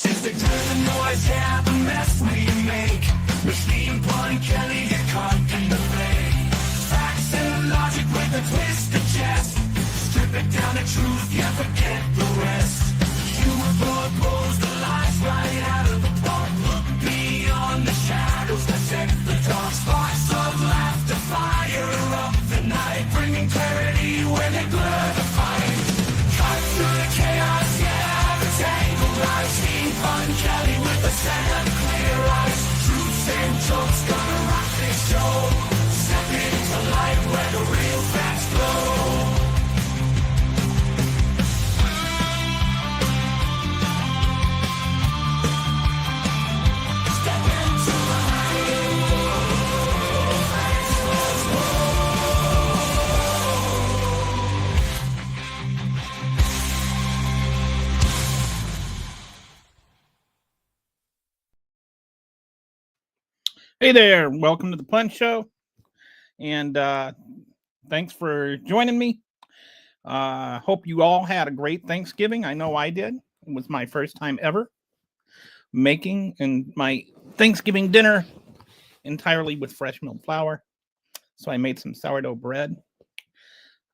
Since they turn the noise, yeah, the mess we make. Machine Bun Kelly get caught in the fray. Facts and logic with a twist of chest. Strip it down to truth, yeah, forget the rest. Humor blows the lies right out of the park. Look beyond the shadows that set the dark. Sparks of laughter fire up the night, bringing clarity where they blur the fight. Cut through the chaos, yeah, the tangled lies. Fun Kelly with the sand clear eyes. Truths and jokes gonna rock this show. Step into light where the real facts glow. Step into the light. Facts glow. Hey there, welcome to the Punch Show, and thanks for joining me. Hope you all had a great Thanksgiving. I know I did. It was my first time ever making my Thanksgiving dinner entirely with fresh milled flour. So I made some sourdough bread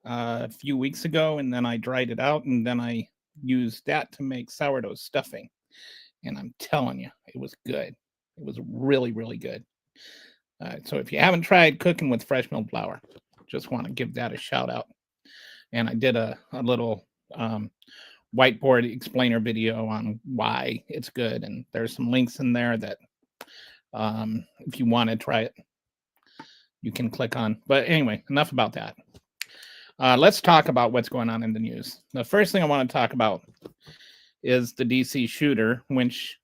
a few weeks ago, and then I dried it out, and then I used that to make sourdough stuffing. And I'm telling you, it was good. It was really, really good. So if you haven't tried cooking with fresh milled flour, just want to give that a shout out. And I did a little whiteboard explainer video on why it's good. And there's some links in there that if you want to try it, you can click on. But anyway, enough about that. Let's talk about what's going on in the news. The first thing I want to talk about is the DC shooter, which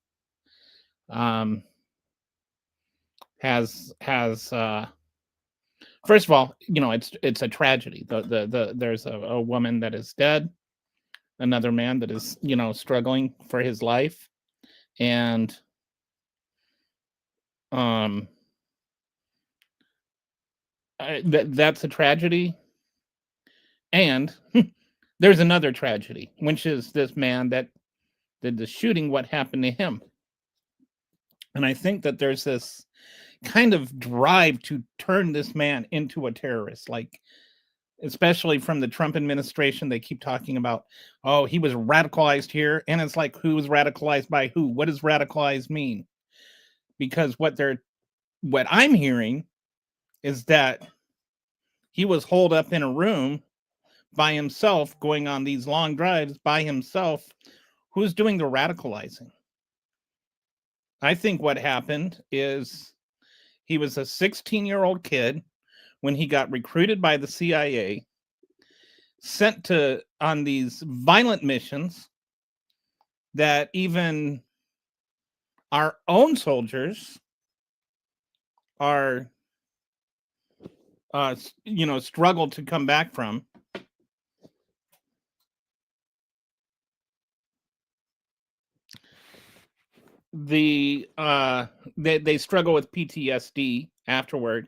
has first of all, you know, it's a tragedy. There's a woman that is dead, another man that is, you know, struggling for his life, and that's a tragedy. And there's another tragedy, which is this man that did the shooting, what happened to him. And I think that there's this kind of drive to turn this man into a terrorist, like especially from the Trump administration. They keep talking about, oh, he was radicalized here, and it's like, who was radicalized by who? What does radicalized mean? Because what I'm hearing is that he was holed up in a room by himself, going on these long drives by himself. Who's doing the radicalizing? I think what happened is he was a 16-year-old kid when he got recruited by the CIA, sent on these violent missions that even our own soldiers are, struggled to come back from. They struggle with PTSD afterward,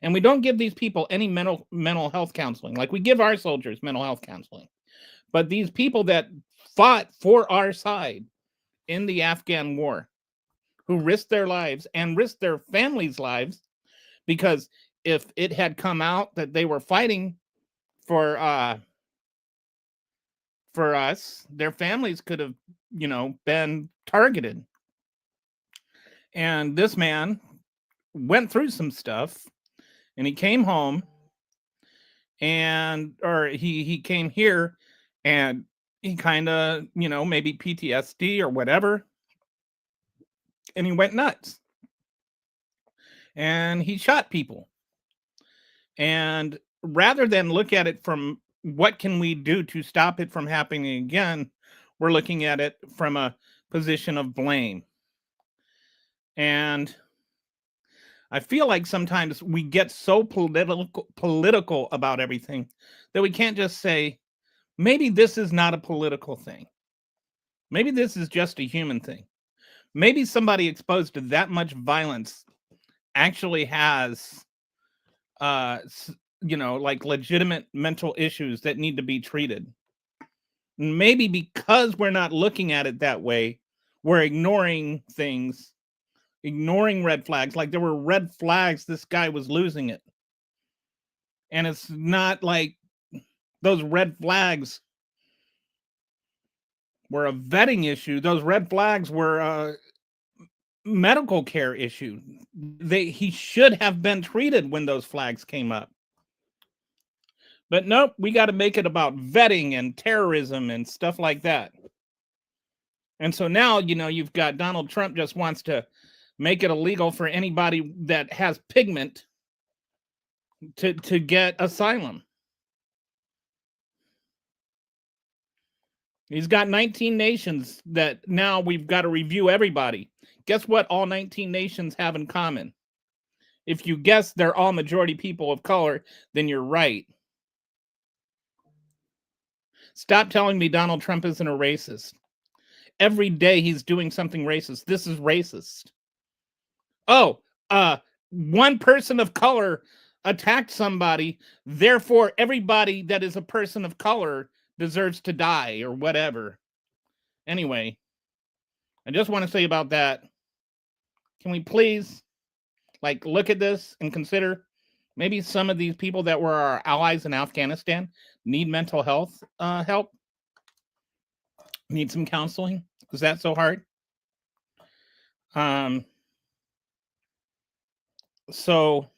and we don't give these people any mental health counseling like we give our soldiers mental health counseling. But these people that fought for our side in the Afghan war, who risked their lives and risked their families' lives, because if it had come out that they were fighting for us, their families could have, been targeted. And this man went through some stuff, and he came home, or he came here, and he kind of, maybe PTSD or whatever, and he went nuts, and he shot people. And rather than look at it from what can we do to stop it from happening again, we're looking at it from a position of blame. And I feel like sometimes we get so political about everything that we can't just say, maybe this is not a political thing. Maybe this is just a human thing. Maybe somebody exposed to that much violence actually has, like legitimate mental issues that need to be treated. Maybe because we're not looking at it that way, were ignoring things, ignoring red flags. Like there were red flags, this guy was losing it. And it's not like those red flags were a vetting issue. Those red flags were a medical care issue. He should have been treated when those flags came up. But nope, we got to make it about vetting and terrorism and stuff like that. And so now, you've got Donald Trump just wants to make it illegal for anybody that has pigment to get asylum. He's got 19 nations that now we've got to review everybody. Guess what all 19 nations have in common? If you guess they're all majority people of color, then you're right. Stop telling me Donald Trump isn't a racist. Every day he's doing something racist. This is racist. Oh, one person of color attacked somebody, therefore everybody that is a person of color deserves to die or whatever. Anyway, I just want to say about that, can we please look at this and consider maybe some of these people that were our allies in Afghanistan need mental health help, need some counseling? Is that so hard? So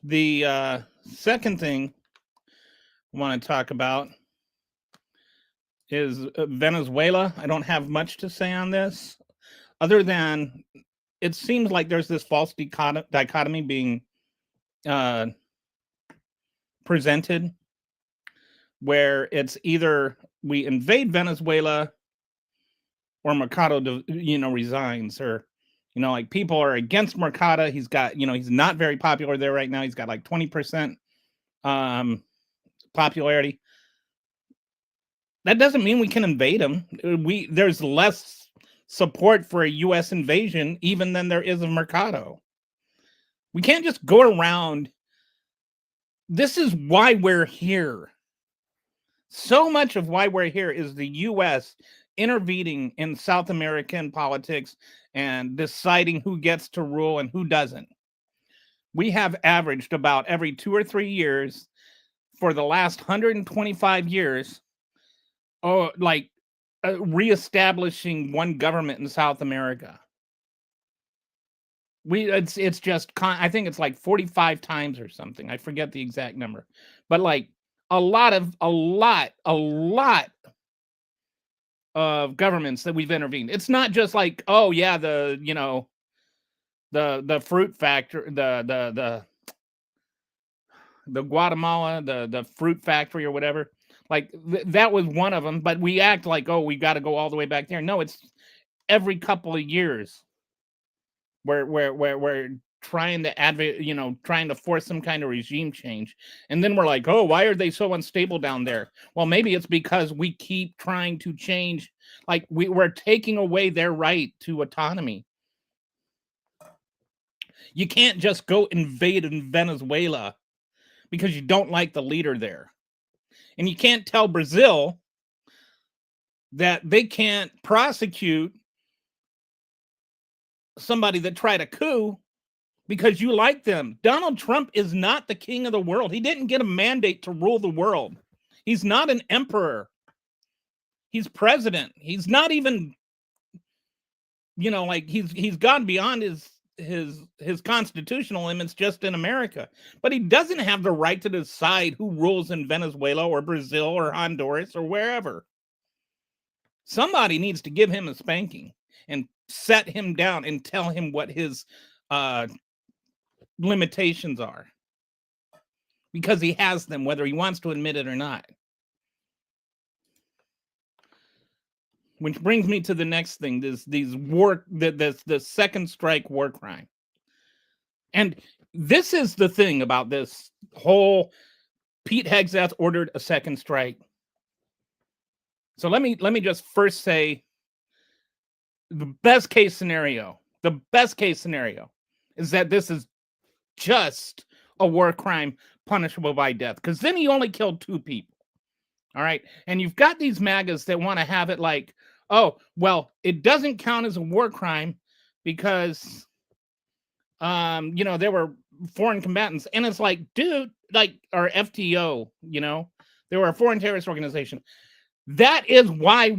the second thing I want to talk about is Venezuela. I don't have much to say on this, other than it seems like there's this false dichotomy being presented, where it's either we invade Venezuela or Mercado, resigns, or people are against Mercado. He's got, he's not very popular there right now. He's got 20% popularity. That doesn't mean we can invade him. There's less support for a U.S. invasion even than there is of Mercado. We can't just go around. This is why we're here. So much of why we're here is the U.S. intervening in South American politics and deciding who gets to rule and who doesn't. We have averaged about every 2 or 3 years for the last 125 years, reestablishing one government in South America. It's just, I think it's 45 times or something. I forget the exact number, but a lot of governments that we've intervened. It's not just the fruit factory, the Guatemala, the fruit factory or whatever. That was one of them, but we act like, we got to go all the way back there. No, it's every couple of years where we're trying to trying to force some kind of regime change. And then we're like, why are they so unstable down there? Well, maybe it's because we keep trying to change. We're taking away their right to autonomy. You can't just go invade in Venezuela because you don't like the leader there. And you can't tell Brazil that they can't prosecute somebody that tried a coup because you like them. Donald Trump is not the king of the world. He didn't get a mandate to rule the world. He's not an emperor. He's president. He's not even, he's gone beyond his constitutional limits just in America. But he doesn't have the right to decide who rules in Venezuela or Brazil or Honduras or wherever. Somebody needs to give him a spanking and set him down and tell him what his limitations are, because he has them, whether he wants to admit it or not. Which brings me to the next thing: the second strike war crime. And this is the thing about this whole Pete Hegseth ordered a second strike. So let me just first say the best case scenario is that this is just a war crime punishable by death, because then he only killed 2 people. All right. And you've got these MAGAs that want to have it oh, well, it doesn't count as a war crime because there were foreign combatants, and it's like, dude, like, or FTO, they were a foreign terrorist organization. That is why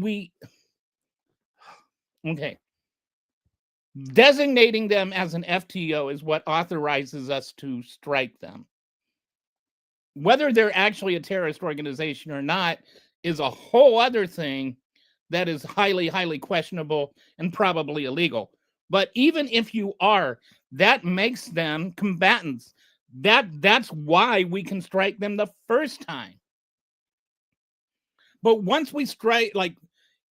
okay, designating them as an FTO is what authorizes us to strike them. Whether they're actually a terrorist organization or not is a whole other thing that is highly, highly questionable and probably illegal. But even if you are, that makes them combatants. That's why we can strike them the first time. But once we strike, like,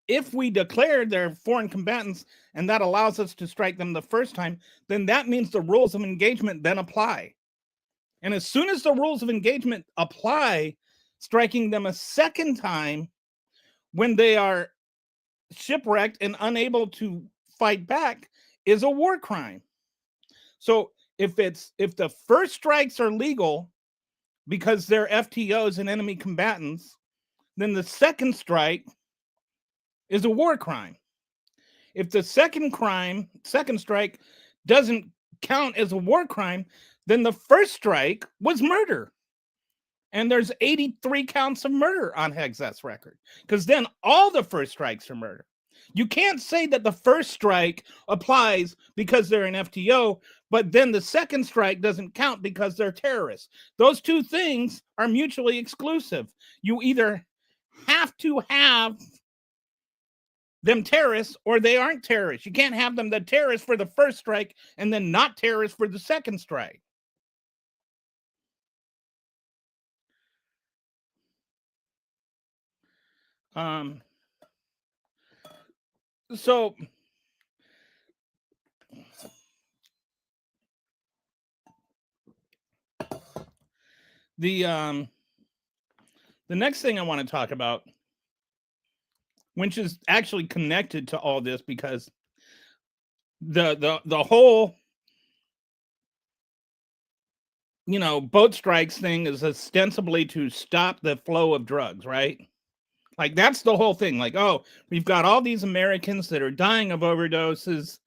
if we declare they're foreign combatants and that allows us to strike them the first time, then that means the rules of engagement then apply. And as soon as the rules of engagement apply, striking them a second time when they are shipwrecked and unable to fight back is a war crime. So if the first strikes are legal because they're FTOs and enemy combatants, then the second strike is a war crime. If the second strike doesn't count as a war crime, then the first strike was murder. And there's 83 counts of murder on Hex's record, because then all the first strikes are murder. You can't say that the first strike applies because they're an FTO, but then the second strike doesn't count because they're terrorists. Those two things are mutually exclusive. You either have to have them terrorists or they aren't terrorists. You can't have them the terrorists for the first strike and then not terrorists for the second strike. So the next thing I want to talk about, which is actually connected to all this, because the whole boat strikes thing is ostensibly to stop the flow of drugs, right? Like, that's the whole thing. Like, oh, we've got all these Americans that are dying of overdoses,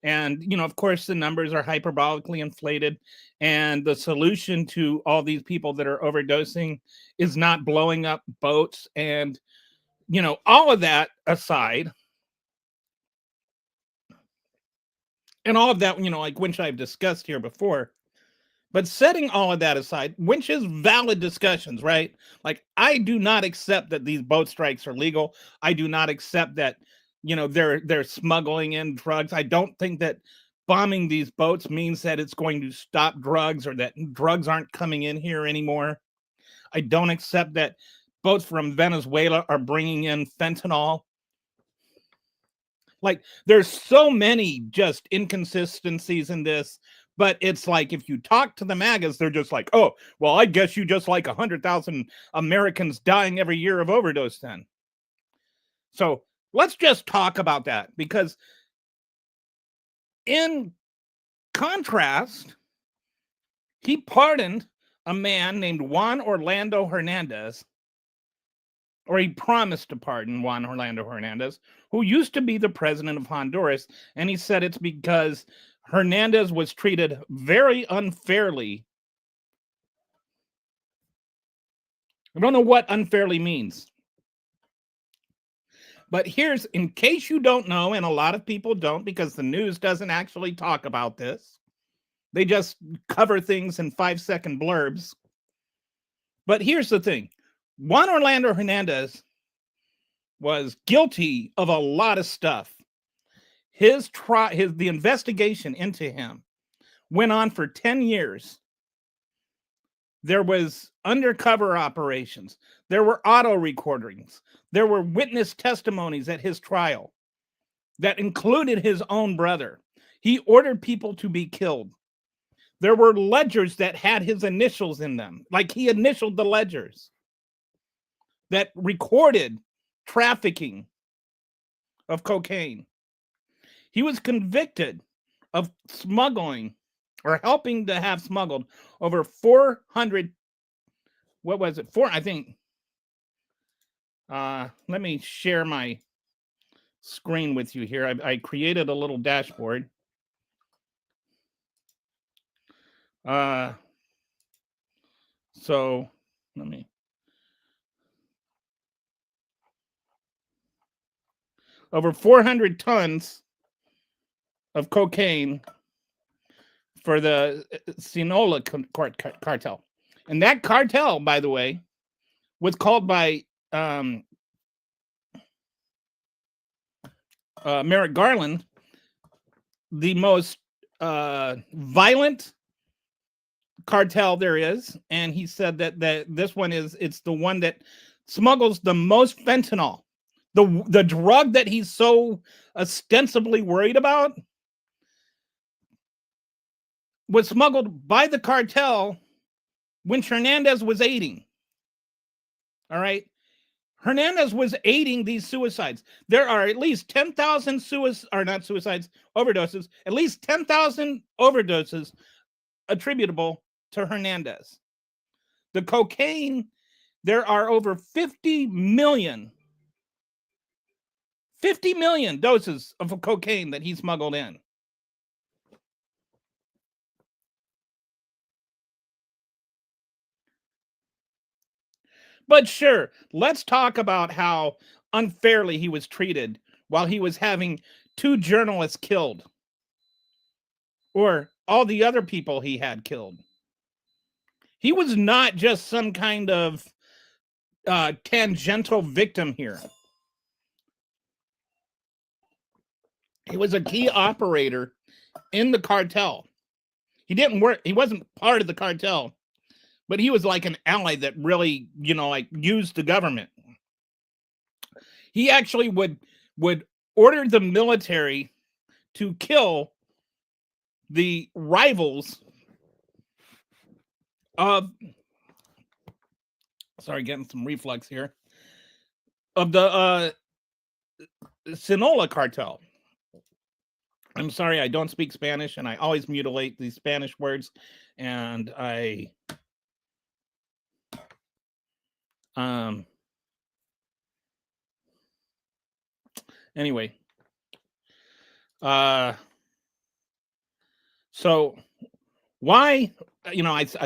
and of course the numbers are hyperbolically inflated, and the solution to all these people that are overdosing is not blowing up boats, and all of that aside, and all of that, like, which I've discussed here before. But setting all of that aside, which is valid discussions, right? Like, I do not accept that these boat strikes are legal. I do not accept that, they're smuggling in drugs. I don't think that bombing these boats means that it's going to stop drugs or that drugs aren't coming in here anymore. I don't accept that boats from Venezuela are bringing in fentanyl. Like, there's so many just inconsistencies in this. But it's like, if you talk to the MAGAs, they're just like, oh, well, I guess you just like 100,000 Americans dying every year of overdose then. So let's just talk about that, because in contrast, he pardoned a man named Juan Orlando Hernandez, or he promised to pardon Juan Orlando Hernandez, who used to be the president of Honduras. And he said it's because Hernandez was treated very unfairly. I don't know what unfairly means. But here's, in case you don't know, and a lot of people don't, because the news doesn't actually talk about this. They just cover things in 5-second blurbs. But here's the thing. Juan Orlando Hernandez was guilty of a lot of stuff. The investigation into him went on for 10 years. There was undercover operations. There were auto recordings. There were witness testimonies at his trial that included his own brother. He ordered people to be killed. There were ledgers that had his initials in them, like he initialed the ledgers, that recorded trafficking of cocaine. He was convicted of smuggling, or helping to have smuggled, over 400, what was it? I think, let me share my screen with you here. I created a little dashboard. So let me. Over 400 tons of cocaine for the Sinaloa cartel. And that cartel, by the way, was called by Merrick Garland the most violent cartel there is. And he said that this one it's the one that smuggles the most fentanyl. The drug that he's so ostensibly worried about was smuggled by the cartel when Hernandez was aiding. All right. Hernandez was aiding these suicides. There are at least 10,000 overdoses, at least 10,000 overdoses attributable to Hernandez. The cocaine, there are over 50 million doses of cocaine that he smuggled in. But sure, let's talk about how unfairly he was treated while he was having 2 journalists killed, or all the other people he had killed. He was not just some kind of tangential victim here. He was a key operator in the cartel. He didn't work. He wasn't part of the cartel, but he was like an ally that really, like used the government. He actually would order the military to kill the rivals of, getting some reflux here, of the Sinaloa cartel. I'm sorry, I don't speak Spanish, and I always mutilate these Spanish words, and anyway, so why,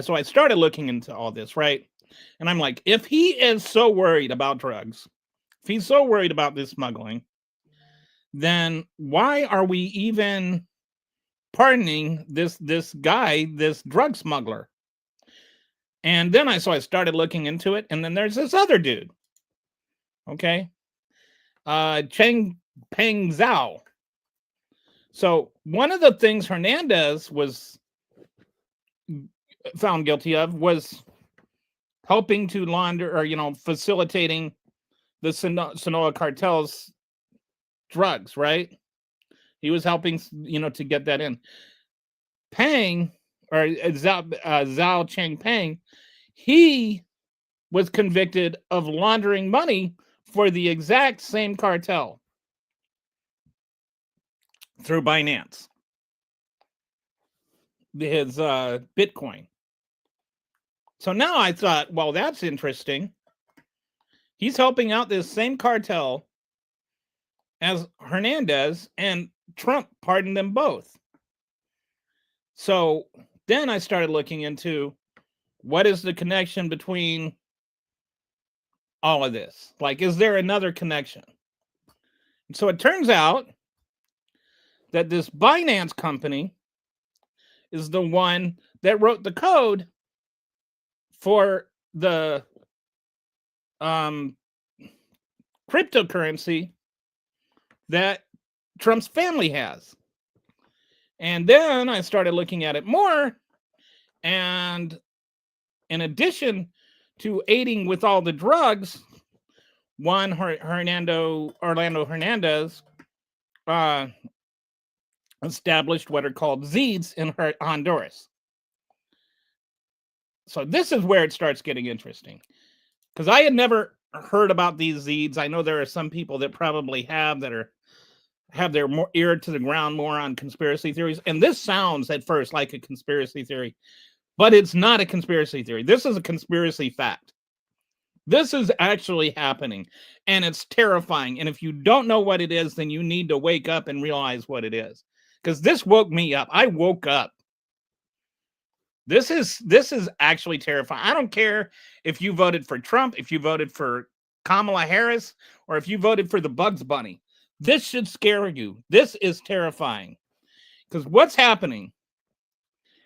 so I started looking into all this, right? And I'm like, if he is so worried about drugs, if he's so worried about this smuggling, then why are we even pardoning this guy, this drug smuggler? And then I started looking into it, and then there's this other dude. Okay. Cheng Peng Zhao. So one of the things Hernandez was found guilty of was helping to launder, or facilitating the Sinaloa cartel's drugs, right? He was helping, to get that in. Peng, or Zhao Chengpeng, he was convicted of laundering money for the exact same cartel through Binance, his Bitcoin. So now I thought, well, that's interesting. He's helping out this same cartel as Hernandez, and Trump pardoned them both. So then I started looking into what is the connection between all of this? Like, is there another connection? And so it turns out that this Binance company is the one that wrote the code for the cryptocurrency that Trump's family has. And then I started looking at it more, and in addition to aiding with all the drugs, Juan Orlando Hernandez established what are called Zeeds in Honduras. So this is where it starts getting interesting, because I had never heard about these Zeeds. I know there are some people that probably have their more ear to the ground more on conspiracy theories. And this sounds at first like a conspiracy theory, but it's not a conspiracy theory. This is a conspiracy fact. This is actually happening, and it's terrifying. And if you don't know what it is, then you need to wake up and realize what it is. Because this woke me up. I woke up. This is actually terrifying. I don't care if you voted for Trump, if you voted for Kamala Harris, or if you voted for the Bugs Bunny. This should scare you. This is terrifying. Because what's happening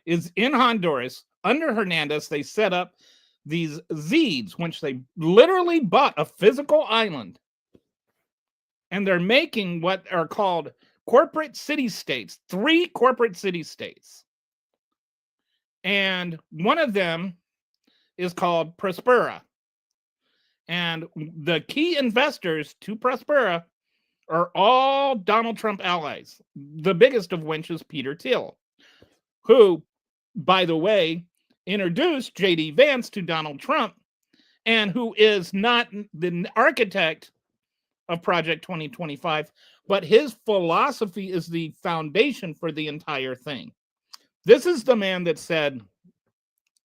is in Honduras, under Hernandez, they set up these Zeds, which they literally bought a physical island. And they're making what are called corporate city-states, 3 corporate city-states. And one of them is called Prospera. And the key investors to Prospera are all Donald Trump allies, the biggest of which is Peter Thiel, who, by the way, introduced J.D. Vance to Donald Trump, and who is not the architect of Project 2025, but his philosophy is the foundation for the entire thing. This is the man that said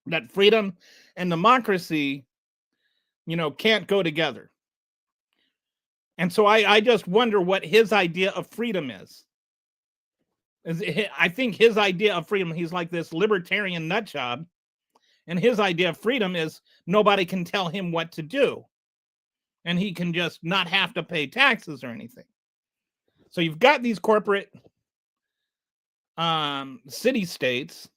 that freedom and democracy, can't go together. And so I just wonder what his idea of freedom is. I think his idea of freedom, he's like this libertarian nut job. And his idea of freedom is nobody can tell him what to do. And he can just not have to pay taxes or anything. So you've got these corporate city-states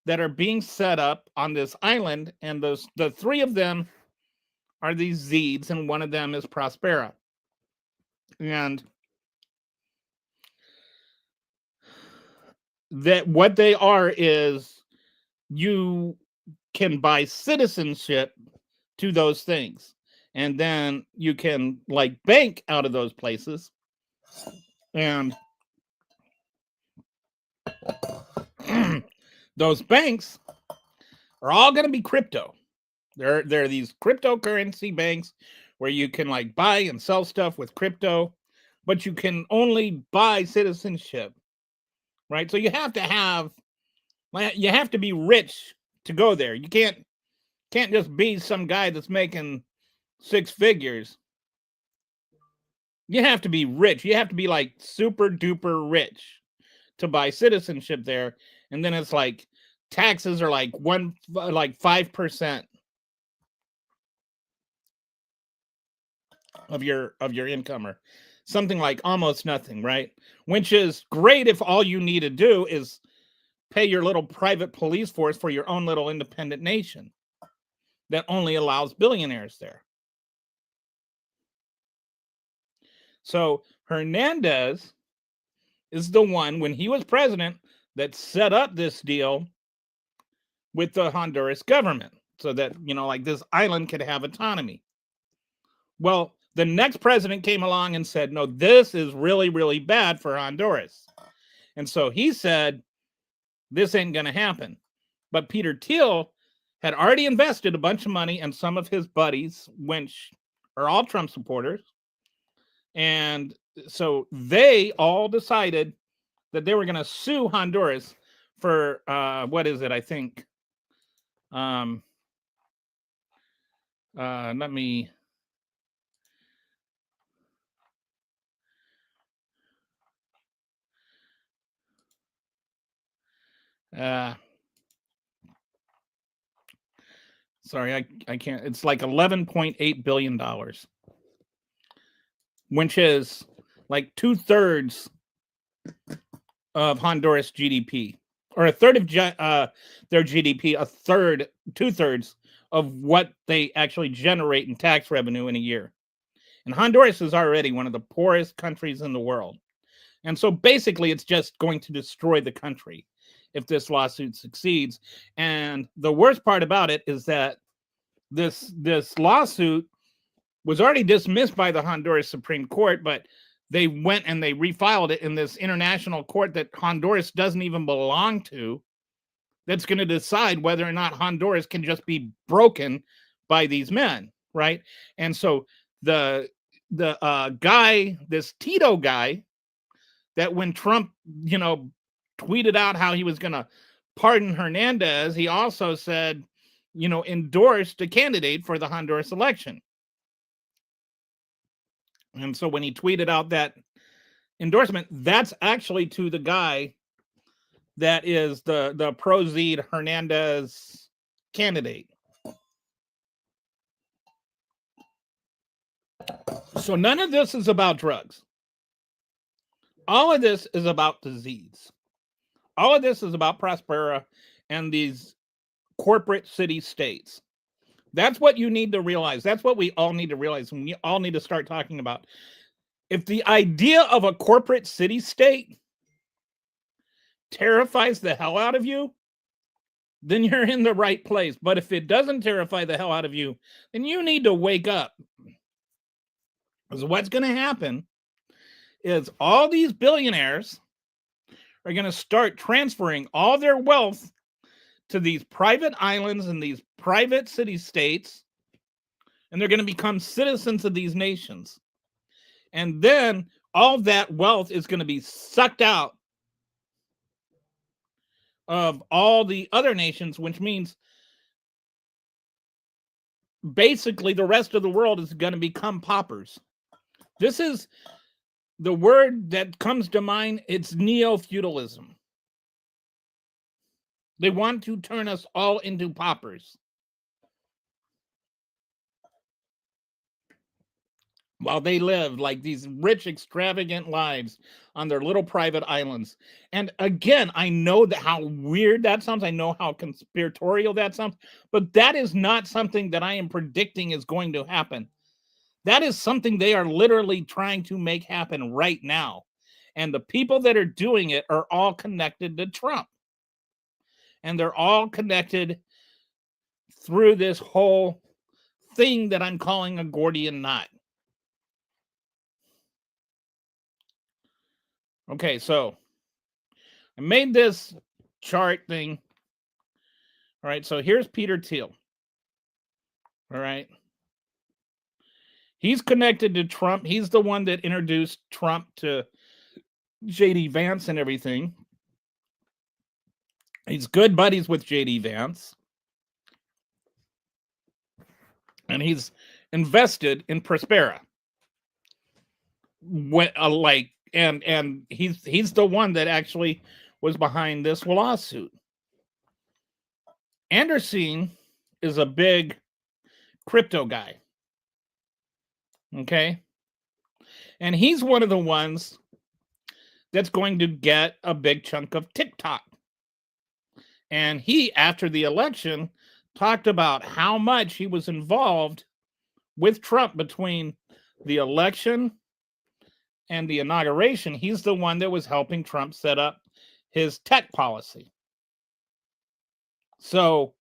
that are being set up on this island. And the 3 of them are these Zeds, and one of them is Prospera. And that what they are is you can buy citizenship to those things, and then you can bank out of those places, and those banks are all going to be crypto. They're these cryptocurrency banks where you can buy and sell stuff with crypto, but you can only buy citizenship, right? So you have to be rich to go there. You can't just be some guy that's making 6 figures. You have to be rich. You have to be super duper rich to buy citizenship there. And then it's taxes are 5% of your income, or something almost nothing, right? Which is great if all you need to do is pay your little private police force for your own little independent nation that only allows billionaires there. So Hernandez is the one, when he was president, that set up this deal with the Honduras government so that, this island could have autonomy. Well, the next president came along and said, no, this is really, really bad for Honduras. And so he said, this ain't going to happen. But Peter Thiel had already invested a bunch of money, and some of his buddies, which are all Trump supporters. And so they all decided that they were going to sue Honduras for, what is it? I think, let me, sorry, I can't, it's $11.8 billion, which is 2/3 of Honduras GDP, or a third of their GDP, 2/3 of what they actually generate in tax revenue in a year. And Honduras is already one of the poorest countries in the world. And so basically it's just going to destroy the country if this lawsuit succeeds. And the worst part about it is that this lawsuit was already dismissed by the Honduras Supreme Court, but they went and they refiled it in this international court that Honduras doesn't even belong to, that's going to decide whether or not Honduras can just be broken by these men, right? And so the guy, this Tito guy, that when Trump, tweeted out how he was going to pardon Hernandez, he also said, endorsed a candidate for the Honduras election. And so when he tweeted out that endorsement, that's actually to the guy that is the pro-Zed Hernandez candidate. So none of this is about drugs. All of this is about disease. All of this is about Prospera and these corporate city states. That's what you need to realize. That's what we all need to realize, and we all need to start talking about. If the idea of a corporate city state terrifies the hell out of you, then you're in the right place. But if it doesn't terrify the hell out of you, then you need to wake up. Because what's going to happen is all these billionaires are going to start transferring all their wealth to these private islands and these private city states, and they're going to become citizens of these nations. And then all that wealth is going to be sucked out of all the other nations, which means basically the rest of the world is going to become paupers. This is the word that comes to mind. It's neo-feudalism. They want to turn us all into paupers. While they live like these rich, extravagant lives on their little private islands. And again, I know that how weird that sounds. I know how conspiratorial that sounds. But that is not something that I am predicting is going to happen. That is something they are literally trying to make happen right now. And the people that are doing it are all connected to Trump. And they're all connected through this whole thing that I'm calling a Gordian knot. Okay, so I made this chart thing. All right, so here's Peter Thiel. All right. He's connected to Trump. He's the one that introduced Trump to J.D. Vance and everything. He's good buddies with J.D. Vance. And he's invested in Prospera. And he's the one that actually was behind this lawsuit. Anderson is a big crypto guy. Okay? And he's one of the ones that's going to get a big chunk of TikTok. And he, after the election, talked about how much he was involved with Trump between the election and the inauguration. He's the one that was helping Trump set up his tech policy. So,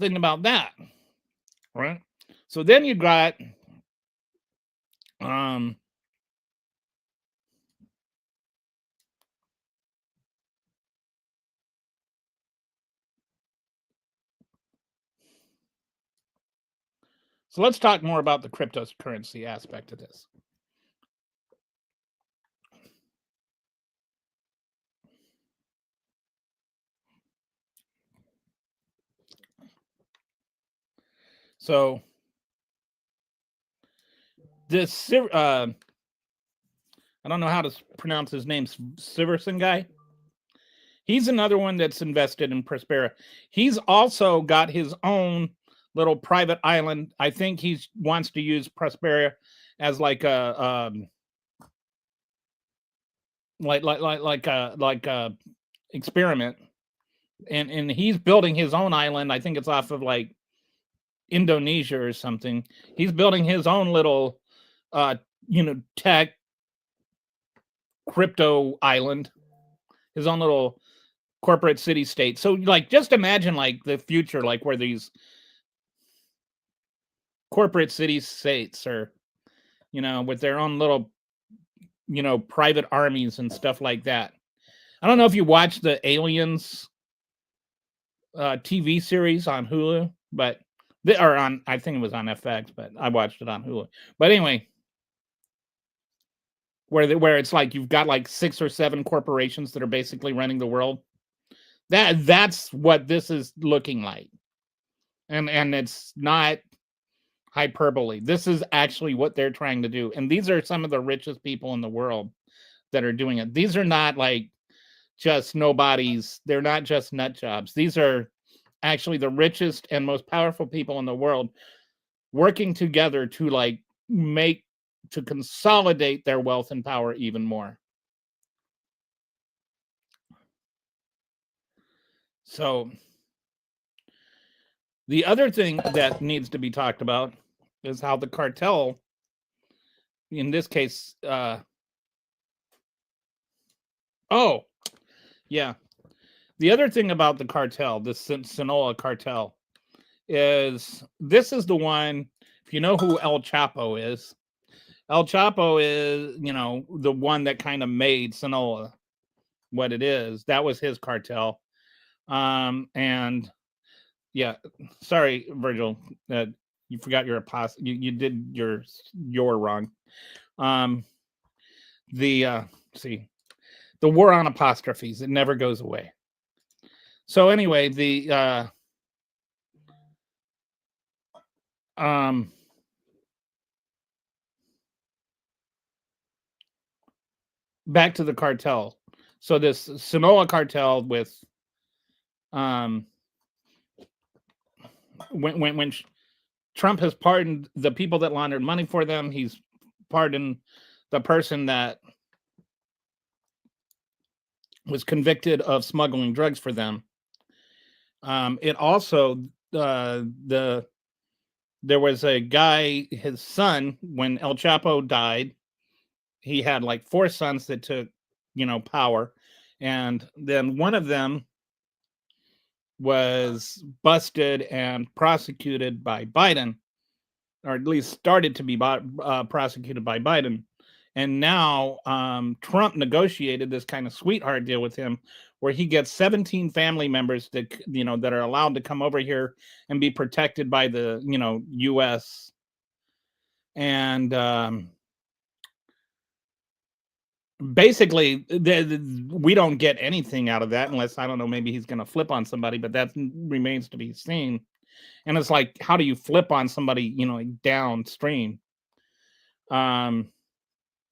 think about that, right? So then you got so let's talk more about the cryptocurrency aspect of this. So this I don't know how to pronounce his name, Siverson guy. He's another one that's invested in Prospera. He's also got his own little private island. I think he wants to use Prospera as like a like a experiment. And he's building his own island. I think it's off of like Indonesia or something. He's building his own little tech crypto island, his own little corporate city state. So like just imagine like the future, like where these corporate city states are, with their own little private armies and stuff like that. I don't know if you watch the Aliens TV series on Hulu, but I think it was on FX, but I watched it on Hulu. But anyway, where it's like you've got like 6 or 7 corporations that are basically running the world. That's what this is looking like. And it's not hyperbole. This is actually what they're trying to do. And these are some of the richest people in the world that are doing it. These are not like just nobodies. They're not just nut jobs. These are actually the richest and most powerful people in the world working together to like to consolidate their wealth and power even more. So the other thing that needs to be talked about is how the cartel, in this case, oh, yeah. The other thing about the cartel, the Sinaloa cartel, is this is the one, if you know who El Chapo is, El Chapo is, the one that kind of made Sinaloa what it is. That was his cartel. And yeah, sorry, Virgil, you forgot your apostrophe. You did your wrong. The see, the war on apostrophes, it never goes away. So anyway, the back to the cartel. So this Sinaloa cartel with when Trump has pardoned the people that laundered money for them, he's pardoned the person that was convicted of smuggling drugs for them. It also there was a guy, his son, when El Chapo died, he had like 4 sons that took, power, and then one of them was busted and prosecuted by Biden, or at least started to be prosecuted by Biden. And now Trump negotiated this kind of sweetheart deal with him where he gets 17 family members that, that are allowed to come over here and be protected by the, U.S. And basically, we don't get anything out of that unless, I don't know, maybe he's going to flip on somebody, but that remains to be seen. And it's like, how do you flip on somebody, like downstream?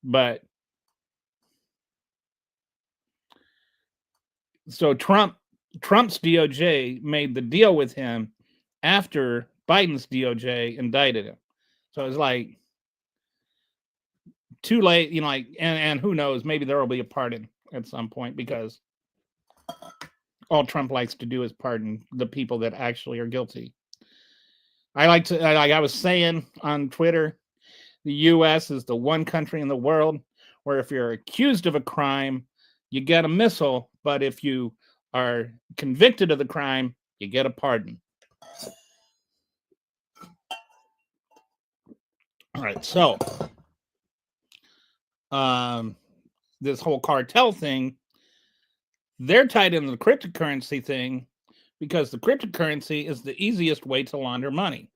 But so Trump's DOJ made the deal with him after Biden's DOJ indicted him. So it's like too late, and who knows, maybe there will be a pardon at some point, because all Trump likes to do is pardon the people that actually are guilty. Like I was saying on Twitter, the U.S. is the one country in the world where if you're accused of a crime, you get a missile, but if you are convicted of the crime, you get a pardon. All right, so this whole cartel thing, they're tied into the cryptocurrency thing because the cryptocurrency is the easiest way to launder money.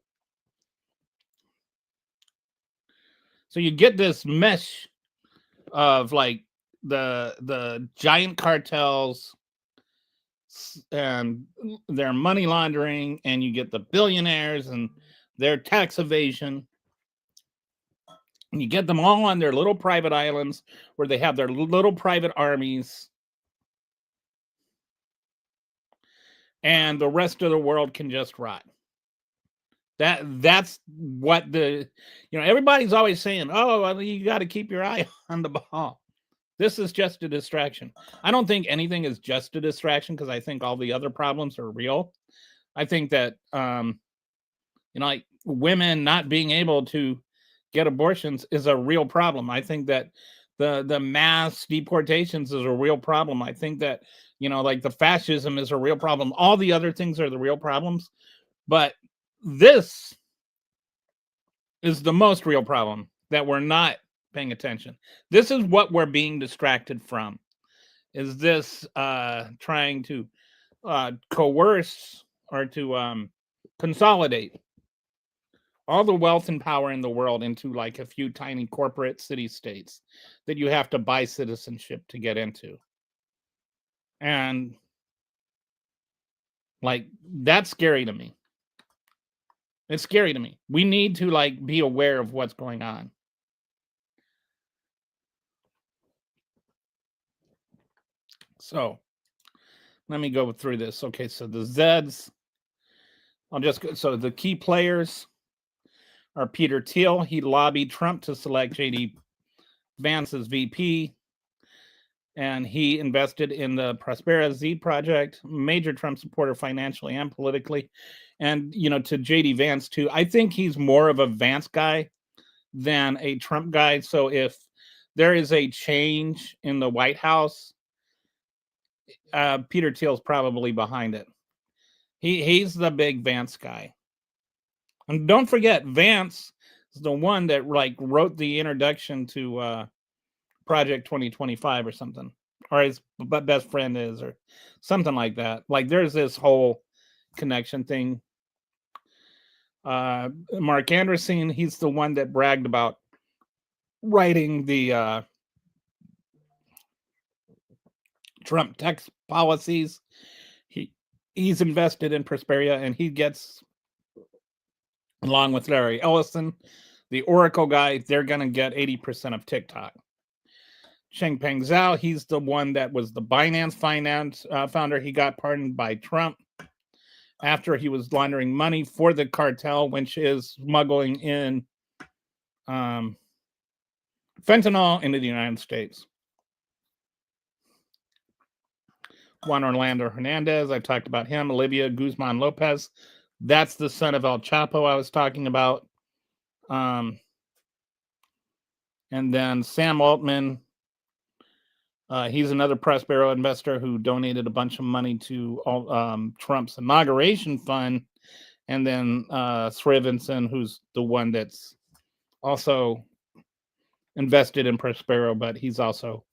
So you get this mesh of like the giant cartels and their money laundering, and you get the billionaires and their tax evasion. And you get them all on their little private islands where they have their little private armies, and the rest of the world can just rot. That's what everybody's always saying, oh, well, you got to keep your eye on the ball. This is just a distraction. I don't think anything is just a distraction, because I think all the other problems are real. I think that like women not being able to get abortions is a real problem. I think that the mass deportations is a real problem. I think that like the fascism is a real problem. All the other things are the real problems, but this is the most real problem that we're not paying attention. This is what we're being distracted from. Is this trying to coerce or to consolidate all the wealth and power in the world into like a few tiny corporate city states that you have to buy citizenship to get into. And Like, that's scary to me. It's scary to me. We need to like be aware of what's going on. So let me go through this. Okay, so the Zeds. I'll just go. So the key players are Peter Thiel. He lobbied Trump to select JD Vance as VP, and he invested in the Prospera Z project. Major Trump supporter financially and politically. And to JD Vance too. I think he's more of a Vance guy than a Trump guy. So if there is a change in the White House, Peter Thiel's probably behind it. He's the big Vance guy. And don't forget, Vance is the one that like wrote the introduction to Project 2025 or something, or his best friend is, or something like that. Like there's this whole connection thing. Mark Anderson, he's the one that bragged about writing the Trump tax policies. He's invested in Prosperia, and he gets, along with Larry Ellison, the Oracle guy, they're going to get 80% of TikTok. Changpeng Zhao, he's the one that was the Binance founder. He got pardoned by Trump after he was laundering money for the cartel, which is smuggling in fentanyl into the United States. Juan Orlando Hernandez, I talked about him. Olivia Guzman Lopez, that's the son of El Chapo I was talking about. And then Sam Altman, he's another Prospero investor who donated a bunch of money to Trump's inauguration fund. And then Srivinson, who's the one that's also invested in Prospero, but he's also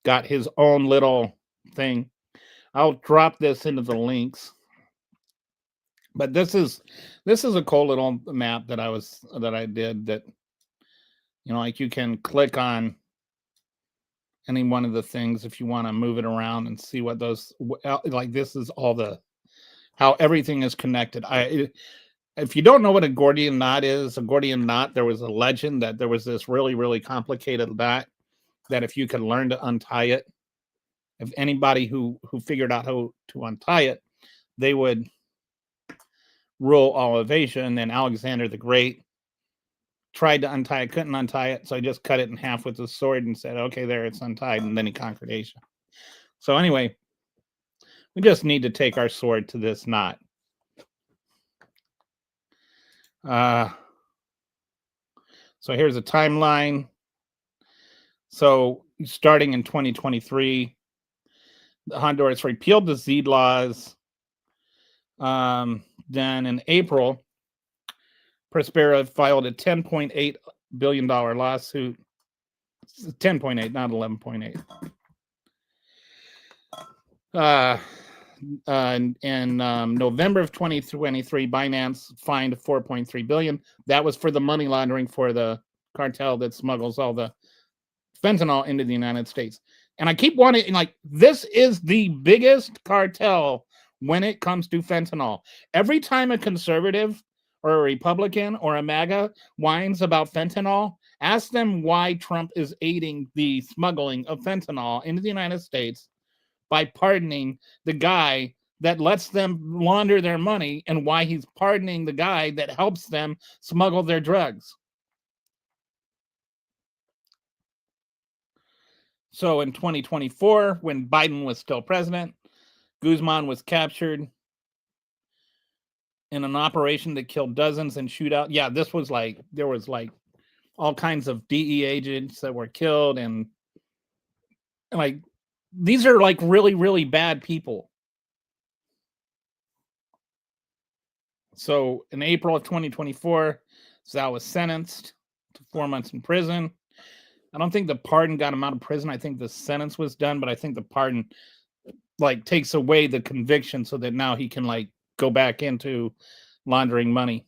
got his own little thing. I'll drop this into the links. But this is a cool little map that I did that, like you can click on any one of the things if you want to move it around and see what those, like this is all how everything is connected. If you don't know what a Gordian knot is, there was a legend that there was this really, really complicated knot that if you could learn to untie it, if anybody who figured out how to untie it, they would rule all of Asia. And then Alexander the Great tried to untie it, couldn't untie it, so he just cut it in half with his sword and said, okay, there, it's untied, and then he conquered Asia. So anyway, we just need to take our sword to this knot. So here's a timeline. So starting in 2023, Honduras repealed the Z laws. Then in April, Prospera filed a $10.8 billion lawsuit. 10.8, not 11.8. In November of 2023, Binance fined $4.3 billion. That was for the money laundering for the cartel that smuggles all the fentanyl into the United States. And I keep wanting, like, this is the biggest cartel when it comes to fentanyl. Every time a conservative or a Republican or a MAGA whines about fentanyl, ask them why Trump is aiding the smuggling of fentanyl into the United States by pardoning the guy that lets them launder their money, and why he's pardoning the guy that helps them smuggle their drugs. So in 2024, when Biden was still president, Guzman was captured in an operation that killed dozens and shootout. Yeah, this was like, there was like all kinds of DE agents that were killed, and like, these are like really, really bad people. So in April of 2024, Zhao was sentenced to 4 months in prison. I don't think the pardon got him out of prison. I think the sentence was done, but I think the pardon like takes away the conviction so that now he can like go back into laundering money.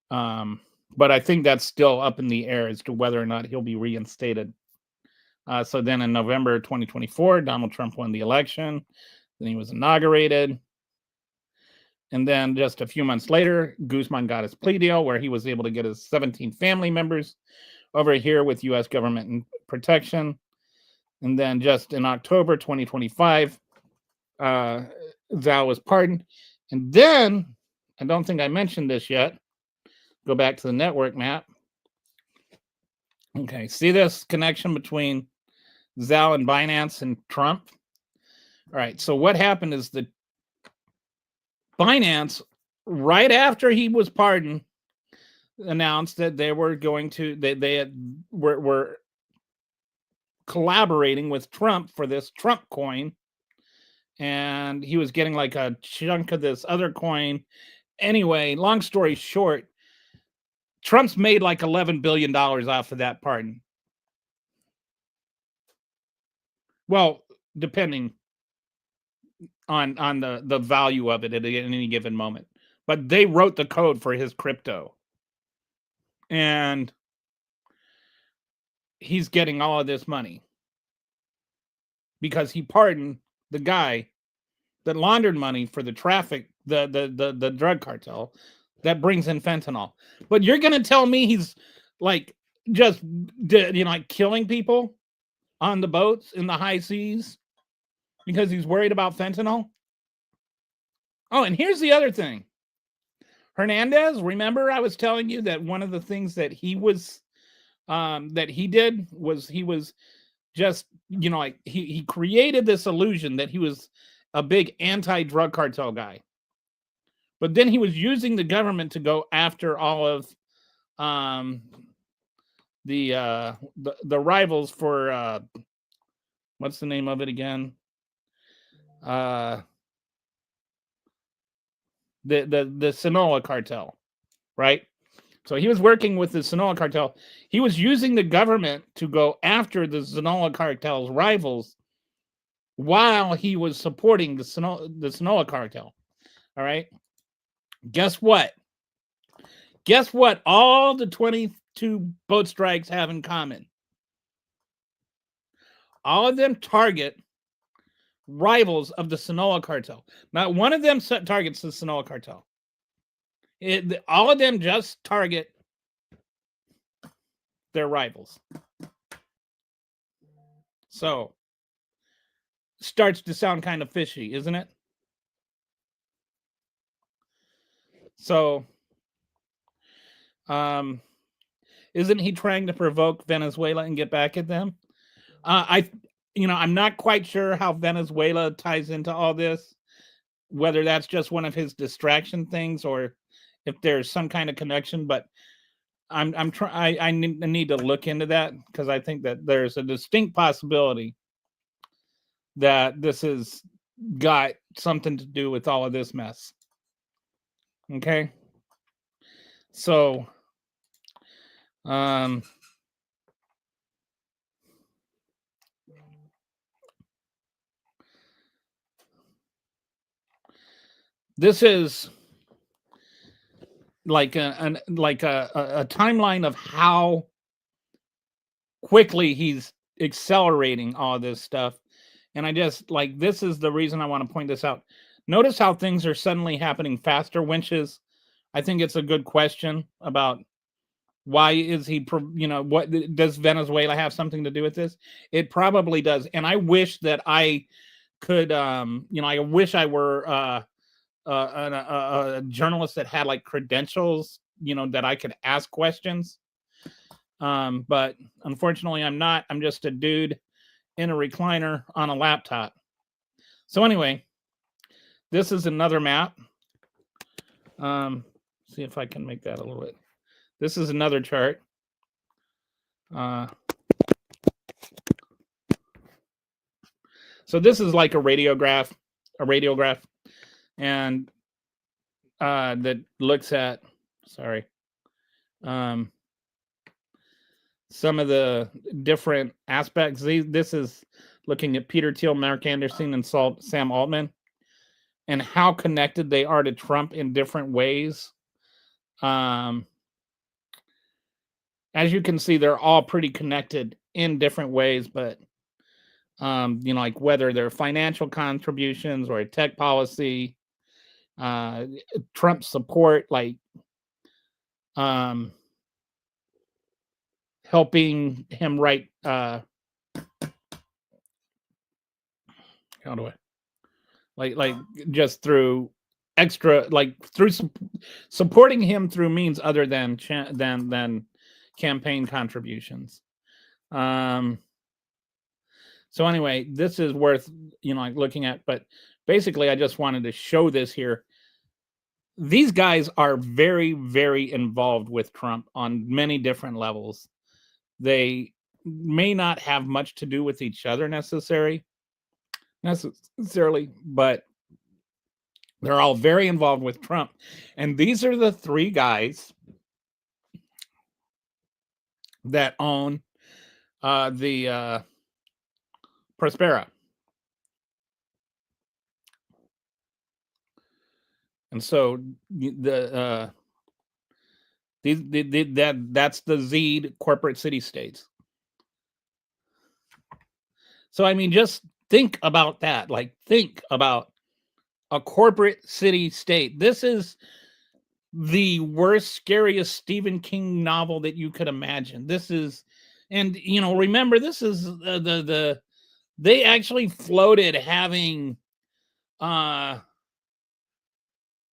But I think that's still up in the air as to whether or not he'll be reinstated. So then in November 2024, Donald Trump won the election. Then he was inaugurated. And then just a few months later, Guzman got his plea deal where he was able to get his 17 family members over here with U.S. government protection. And then just in October 2025, Zhao was pardoned. And then, I don't think I mentioned this yet. Go back to the network map. Okay, see this connection between Zhao and Binance and Trump? All right, so what happened is that Binance, right after he was pardoned, announced that they were going to, were collaborating with Trump for this Trump coin. And he was getting like a chunk of this other coin. Anyway, long story short, Trump's made like $11 billion off of that pardon. Well, depending on the value of it at any given moment. But they wrote the code for his crypto. And he's getting all of this money because he pardoned the guy that laundered money for the traffic, the drug cartel that brings in fentanyl. But you're going to tell me he's like just, like killing people on the boats in the high seas because he's worried about fentanyl? Oh, and here's the other thing. Hernandez, remember I was telling you that one of the things that he was, that he did was he was just, like he created this illusion that he was a big anti-drug cartel guy. But then he was using the government to go after all of the rivals for what's the name of it again? The Sinaloa cartel, right? So he was working with the Sinaloa cartel. He was using the government to go after the Sinaloa cartel's rivals while he was supporting the Sinaloa cartel. All right. Guess what? Guess what all the 22 boat strikes have in common? All of them target rivals of the Sinaloa cartel. Not one of them targets the Sinaloa cartel. All of them just target their rivals. So, starts to sound kind of fishy, isn't it? So, isn't he trying to provoke Venezuela and get back at them? I'm not quite sure how Venezuela ties into all this, whether that's just one of his distraction things or if there's some kind of connection, but I need to look into that because I think that there's a distinct possibility that this has got something to do with all of this mess. Okay. So, this is like a timeline of how quickly he's accelerating all this stuff. And I just this is the reason I want to point this out. Notice how things are suddenly happening faster, Winches. I think it's a good question about why is he, what does Venezuela have something to do with this? It probably does. And I wish that I could, I wish I were a journalist that had credentials, that I could ask questions. But unfortunately, I'm not. I'm just a dude in a recliner on a laptop. So anyway, this is another map. See if I can make that a little bit. This is another chart. So this is like a radiograph, and that looks at, some of the different aspects. This is looking at Peter Thiel, Mark Anderson, and Sam Altman, and how connected they are to Trump in different ways. As you can see, they're all pretty connected in different ways, but like whether they're financial contributions or a tech policy, Trump support, like helping him write how do I like just through extra, like through supporting him through means other than than campaign contributions. So anyway, this is worth like looking at, but basically I just wanted to show this here. These guys are very, very involved with Trump on many different levels. They may not have much to do with each other necessarily, but they're all very involved with Trump. And these are the three guys that own the Prospera. And so that's the Zed corporate city states. So I mean, just think about that. Like, think about a corporate city state. This is the worst, scariest Stephen King novel that you could imagine. This is, and remember, this is they actually floated having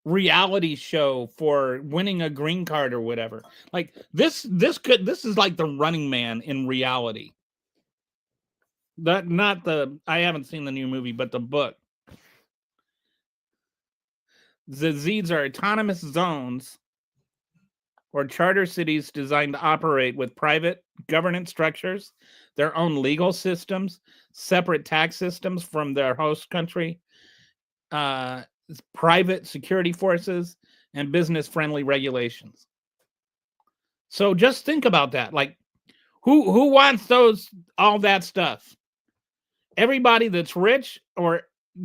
reality show for winning a green card or whatever. Like this is like the Running Man in reality. I haven't seen the new movie, but the book. The Zeds are autonomous zones or charter cities designed to operate with private governance structures, their own legal systems, separate tax systems from their host country, private security forces, and business-friendly regulations. So just think about that. Like, who wants all that stuff? Everybody that's rich or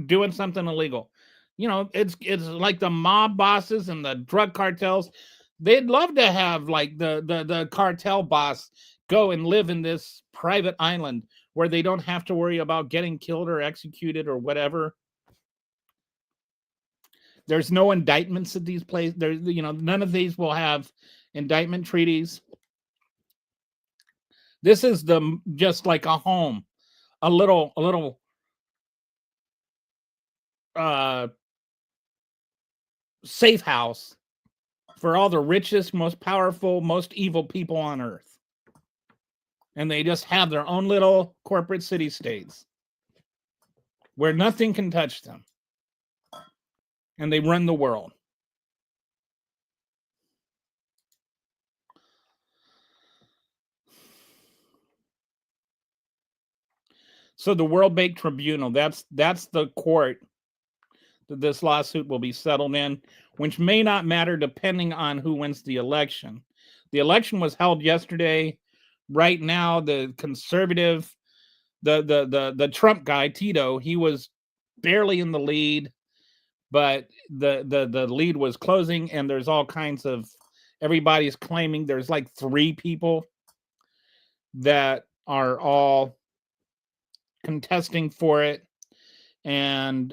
doing something illegal. It's like the mob bosses and the drug cartels. They'd love to have like the cartel boss go and live in this private island where they don't have to worry about getting killed or executed or whatever. There's no indictments at these places. None of these will have indictment treaties. This is just like a home, a little safe house for all the richest, most powerful, most evil people on earth. And they just have their own little corporate city states where nothing can touch them. And they run the world. So the World Bank Tribunal, that's the court that this lawsuit will be settled in, which may not matter depending on who wins the election. The election was held yesterday. Right now, the conservative, the Trump guy, Tito, he was barely in the lead, but the lead was closing, and there's all kinds of, everybody's claiming there's like 3 people that are all contesting for it, and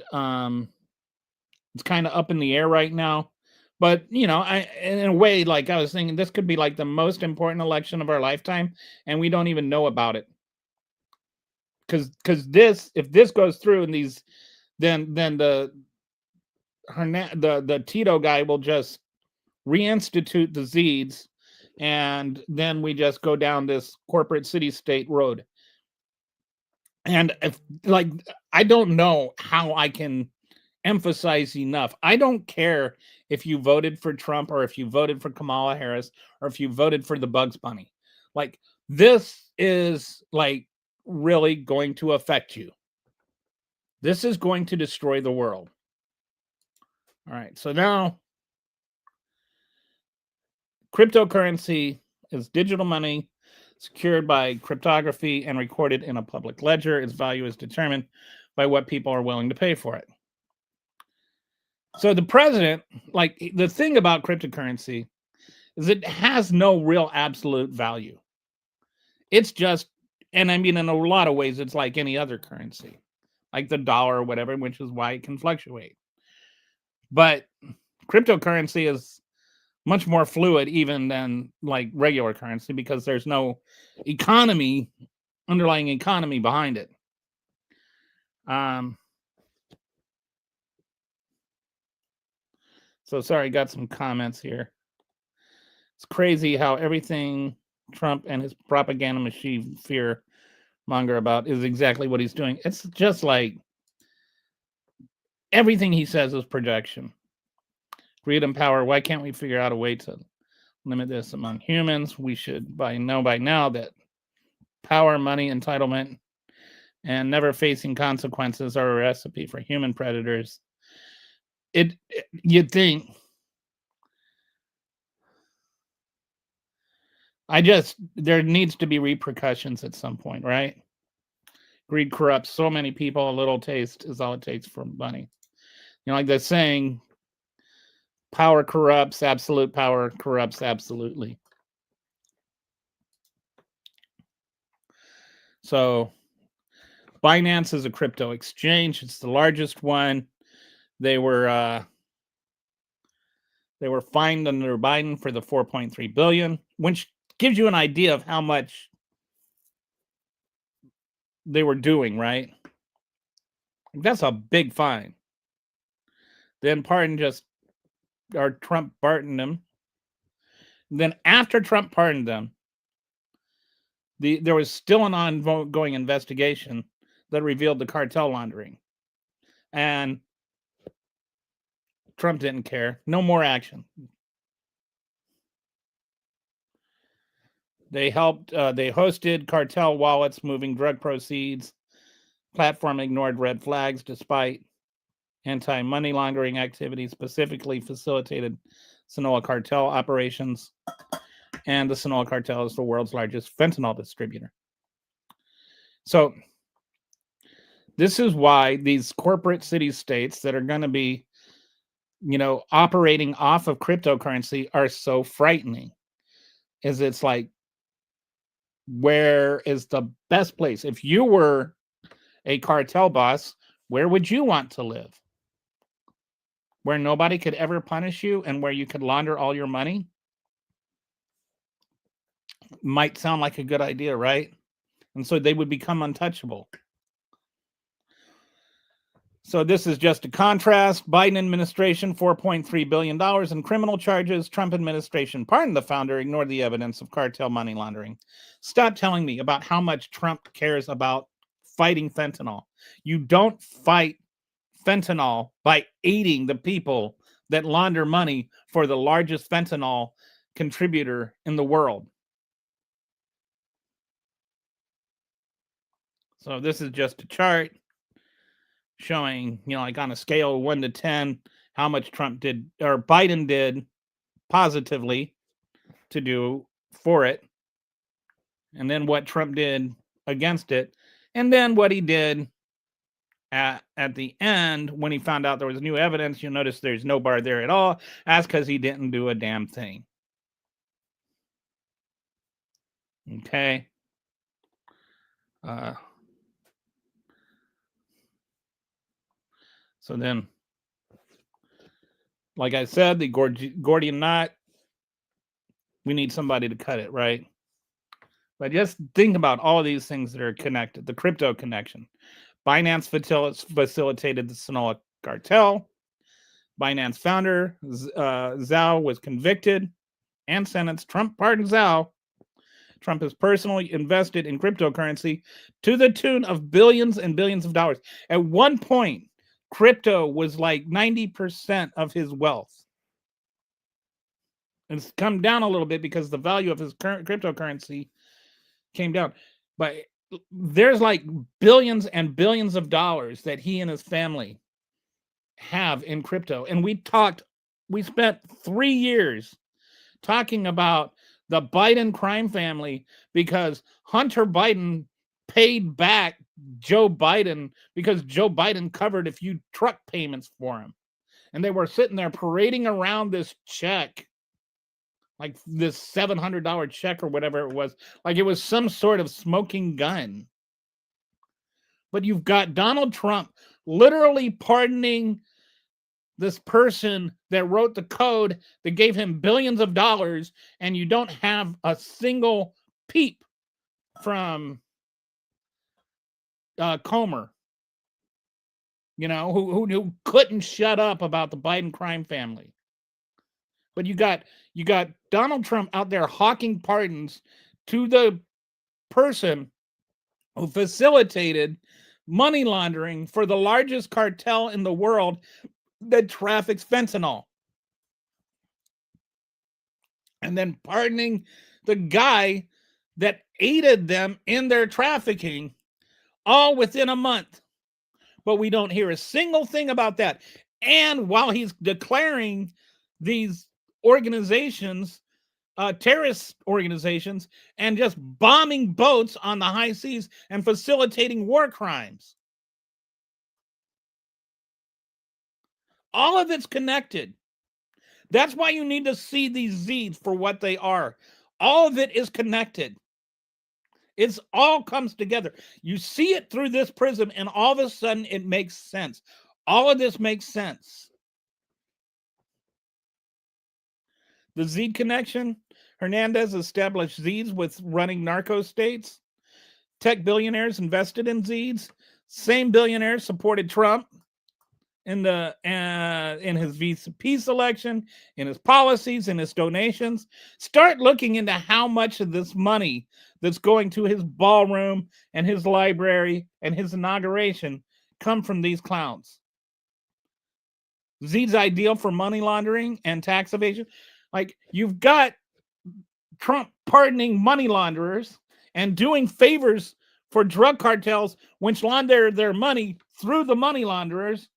it's kind of up in the air right now. But in a way, like I was thinking, this could be like the most important election of our lifetime, and we don't even know about it. Because if this goes through, and then the Tito guy will just reinstitute the Zeds, and then we just go down this corporate city state road. And I don't know how I can emphasize enough. I don't care if you voted for Trump or if you voted for Kamala Harris or if you voted for the Bugs Bunny. Like, this is like really going to affect you. This is going to destroy the world. All right. So now, cryptocurrency is digital money secured by cryptography and recorded in a public ledger. Its value is determined by what people are willing to pay for it. So the president, like, the thing about cryptocurrency is it has no real absolute value. It's just And I mean, in a lot of ways, it's like any other currency, like the dollar or whatever, which is why it can fluctuate. But cryptocurrency is much more fluid even than like regular currency because there's no underlying economy behind it. So sorry, got some comments here. It's crazy how everything Trump and his propaganda machine fear monger about is exactly what he's doing. It's just like everything he says is projection. Greed and power. Why can't we figure out a way to limit this among humans? We should know by now that power, money, entitlement, and never facing consequences are a recipe for human predators. You'd think. There needs to be repercussions at some point, right? Greed corrupts so many people. A little taste is all it takes for money. You know, like they're saying, power corrupts, absolute power corrupts absolutely. So Binance is a crypto exchange. It's the largest one. They were fined under Biden for the $4.3 billion, which gives you an idea of how much they were doing, right? That's a big fine. Then Trump pardoned them. Then after Trump pardoned them, there was still an ongoing investigation that revealed the cartel laundering. And Trump didn't care. No more action. They hosted cartel wallets moving drug proceeds. Platform ignored red flags despite anti-money laundering activities, specifically facilitated Sinaloa cartel operations. And the Sinaloa cartel is the world's largest fentanyl distributor. So this is why these corporate city-states that are going to be, operating off of cryptocurrency are so frightening. It's like, where is the best place? If you were a cartel boss, where would you want to live? Where nobody could ever punish you and where you could launder all your money? Might sound like a good idea, right? And so they would become untouchable. So this is just a contrast. Biden administration, $4.3 billion in criminal charges. Trump administration pardoned the founder, ignored the evidence of cartel money laundering. Stop telling me about how much Trump cares about fighting fentanyl. You don't fight fentanyl by aiding the people that launder money for the largest fentanyl contributor in the world. So this is just a chart showing, like on a scale of 1 to 10, how much Biden did positively to do for it, and then what Trump did against it, and then what he did at the end when he found out there was new evidence. You'll notice there's no bar there at all. That's because he didn't do a damn thing. Okay. So then, like I said, the Gordian knot, we need somebody to cut it, right? But just think about all of these things that are connected. The crypto connection. Binance facilitated the Sinaloa cartel. Binance founder, Zhao, was convicted and sentenced. Trump pardoned Zhao. Trump has personally invested in cryptocurrency to the tune of billions and billions of dollars. At one point, crypto was like 90% of his wealth. It's come down a little bit because the value of his current cryptocurrency came down. But there's like billions and billions of dollars that he and his family have in crypto. And we spent 3 years talking about the Biden crime family because Hunter Biden paid back Joe Biden because Joe Biden covered a few truck payments for him. And they were sitting there parading around this check like this $700 check or whatever it was. Like it was some sort of smoking gun. But you've got Donald Trump literally pardoning this person that wrote the code that gave him billions of dollars, and you don't have a single peep from Comer, who couldn't shut up about the Biden crime family. But you got Donald Trump out there hawking pardons to the person who facilitated money laundering for the largest cartel in the world that traffics fentanyl. And then pardoning the guy that aided them in their trafficking, all within a month. But we don't hear a single thing about that. And while he's declaring these organizations, terrorist organizations, and just bombing boats on the high seas and facilitating war crimes. All of it's connected. That's why you need to see these Z's for what they are. All of it is connected. It's all comes together. You see it through this prism, and all of a sudden it makes sense. All of this makes sense. The Z connection, Hernandez established Z's with running narco states. Tech billionaires invested in Z's. Same billionaires supported Trump in his VP selection, in his policies, in his donations. Start looking into how much of this money that's going to his ballroom and his library and his inauguration come from these clowns. Z's ideal for money laundering and tax evasion. Like, you've got Trump pardoning money launderers and doing favors for drug cartels which launder their money through the money launderers.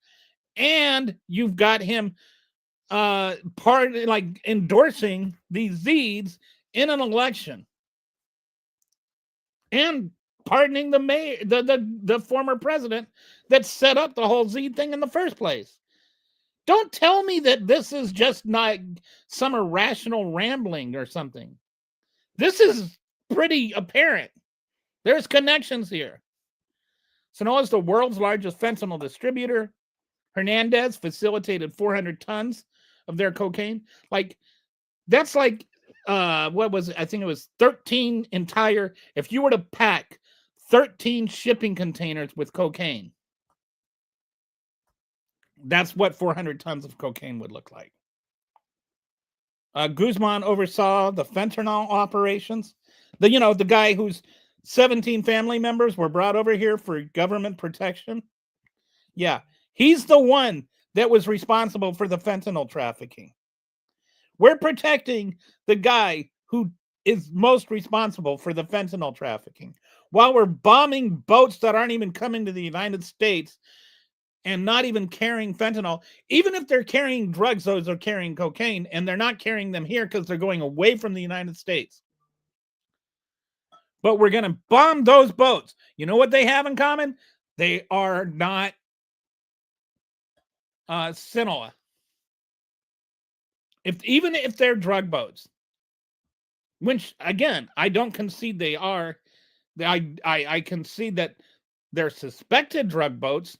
And you've got him endorsing these Z's in an election, and pardoning the mayor, the former president that set up the whole Z thing in the first place. Don't tell me that this is just not some irrational rambling or something. This is pretty apparent. There's connections here. Sonoma is the world's largest fentanyl distributor. Hernandez facilitated 400 tons of their cocaine. Like, that's like, what was it? I think it was 13 entire, if you were to pack 13 shipping containers with cocaine, that's what 400 tons of cocaine would look like. Guzman oversaw the fentanyl operations. The guy whose 17 family members were brought over here for government protection. Yeah. He's the one that was responsible for the fentanyl trafficking. We're protecting the guy who is most responsible for the fentanyl trafficking, while we're bombing boats that aren't even coming to the United States and not even carrying fentanyl. Even if they're carrying drugs, those are carrying cocaine, and they're not carrying them here because they're going away from the United States. But we're going to bomb those boats. You know what they have in common? They are not Sinaloa. Even if they're drug boats, which again I don't concede they are, I concede that they're suspected drug boats,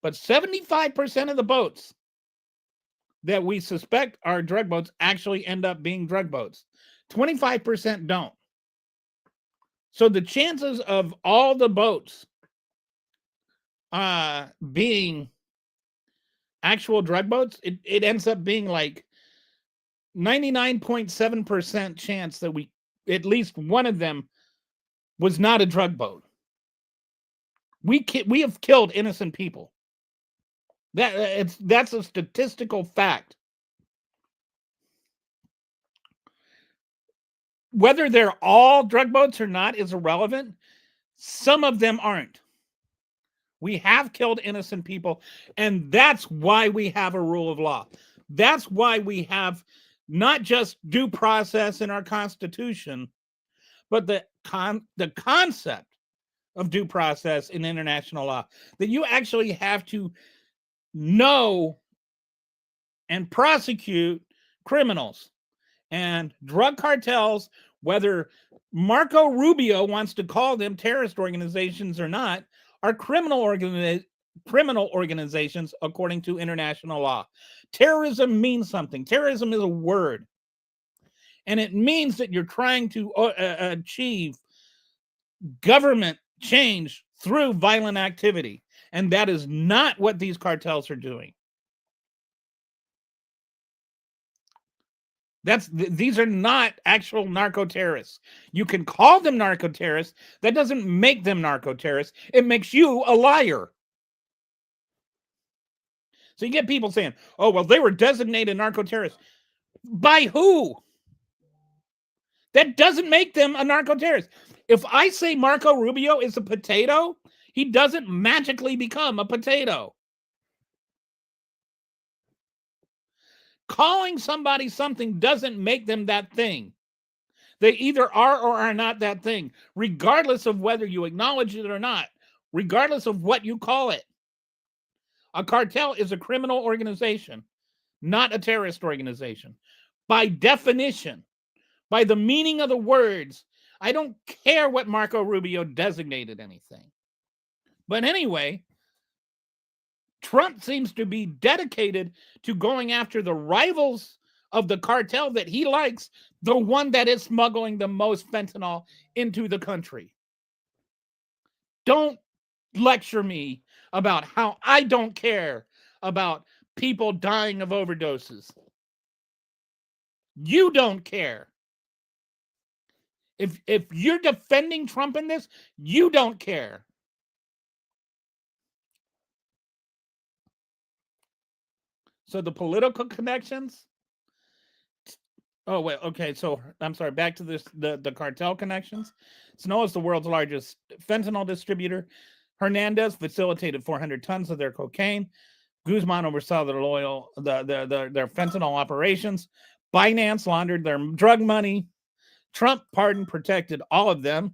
but 75% of the boats that we suspect are drug boats actually end up being drug boats. 25% don't. So the chances of all the boats being actual drug boats, it ends up being like 99.7% chance that at least one of them was not a drug boat. We have killed innocent people. That's a statistical fact. Whether they're all drug boats or not is irrelevant. Some of them aren't. We have killed innocent people, and that's why we have a rule of law. That's why we have not just due process in our Constitution, but the concept of due process in international law, that you actually have to know and prosecute criminals. And drug cartels, whether Marco Rubio wants to call them terrorist organizations or not, are criminal organizations according to international law. Terrorism means something. Terrorism is a word. And it means that you're trying to achieve government change through violent activity. And that is not what these cartels are doing. These are not actual narco terrorists. You can call them narco terrorists. That doesn't make them narco terrorists. It makes you a liar. So you get people saying, oh, well, they were designated narco terrorists. By who? That doesn't make them a narco terrorist. If I say Marco Rubio is a potato, he doesn't magically become a potato. Calling somebody something doesn't make them that thing. They either are or are not that thing, regardless of whether you acknowledge it or not, regardless of what you call it. A cartel is a criminal organization, not a terrorist organization. By definition, by the meaning of the words, I don't care what Marco Rubio designated anything. But anyway, Trump seems to be dedicated to going after the rivals of the cartel that he likes, the one that is smuggling the most fentanyl into the country. Don't lecture me about how I don't care about people dying of overdoses. You don't care. If you're defending Trump in this, you don't care. So the political connections. Oh, wait, okay. So I'm sorry, back to this, the cartel connections. Snow is the world's largest fentanyl distributor. Hernandez facilitated 400 tons of their cocaine. Guzman oversaw their their fentanyl operations. Binance laundered their drug money. Trump pardoned, protected all of them.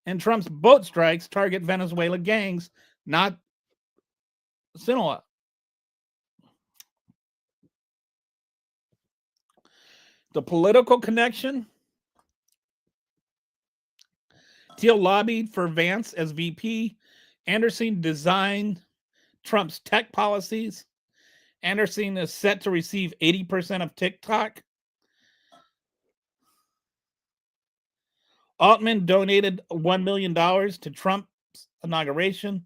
And Trump's boat strikes target Venezuela gangs, not Sinaloa. The political connection. Teal lobbied for Vance as VP. Anderson designed Trump's tech policies. Anderson is set to receive 80% of TikTok. Altman donated $1 million to Trump's inauguration.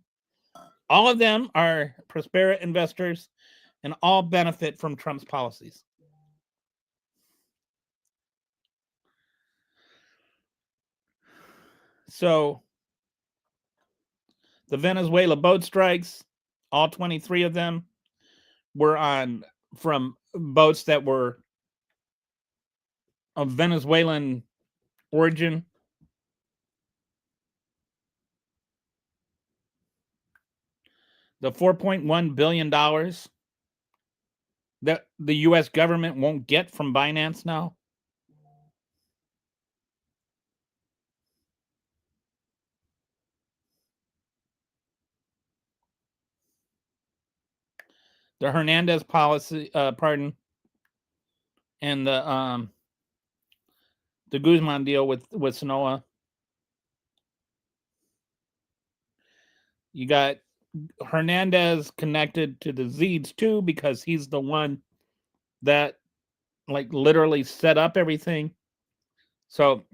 All of them are Prospera investors and all benefit from Trump's policies. So the Venezuela boat strikes, all 23 of them were from boats that were of Venezuelan origin. The $4.1 billion that the U.S. government won't get from Binance now. The Hernandez policy, pardon, and the Guzman deal with Sinaloa. You got Hernandez connected to the Zeeds too, because he's the one that like literally set up everything. So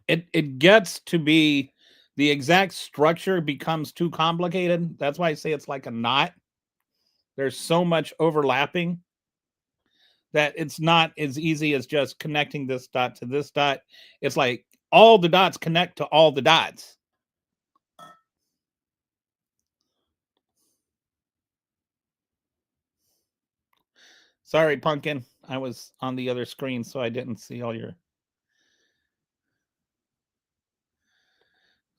it gets to be the exact structure becomes too complicated. That's why I say it's like a knot. There's so much overlapping that it's not as easy as just connecting this dot to this dot. It's like all the dots connect to all the dots. Sorry, Pumpkin. I was on the other screen, so I didn't see all your...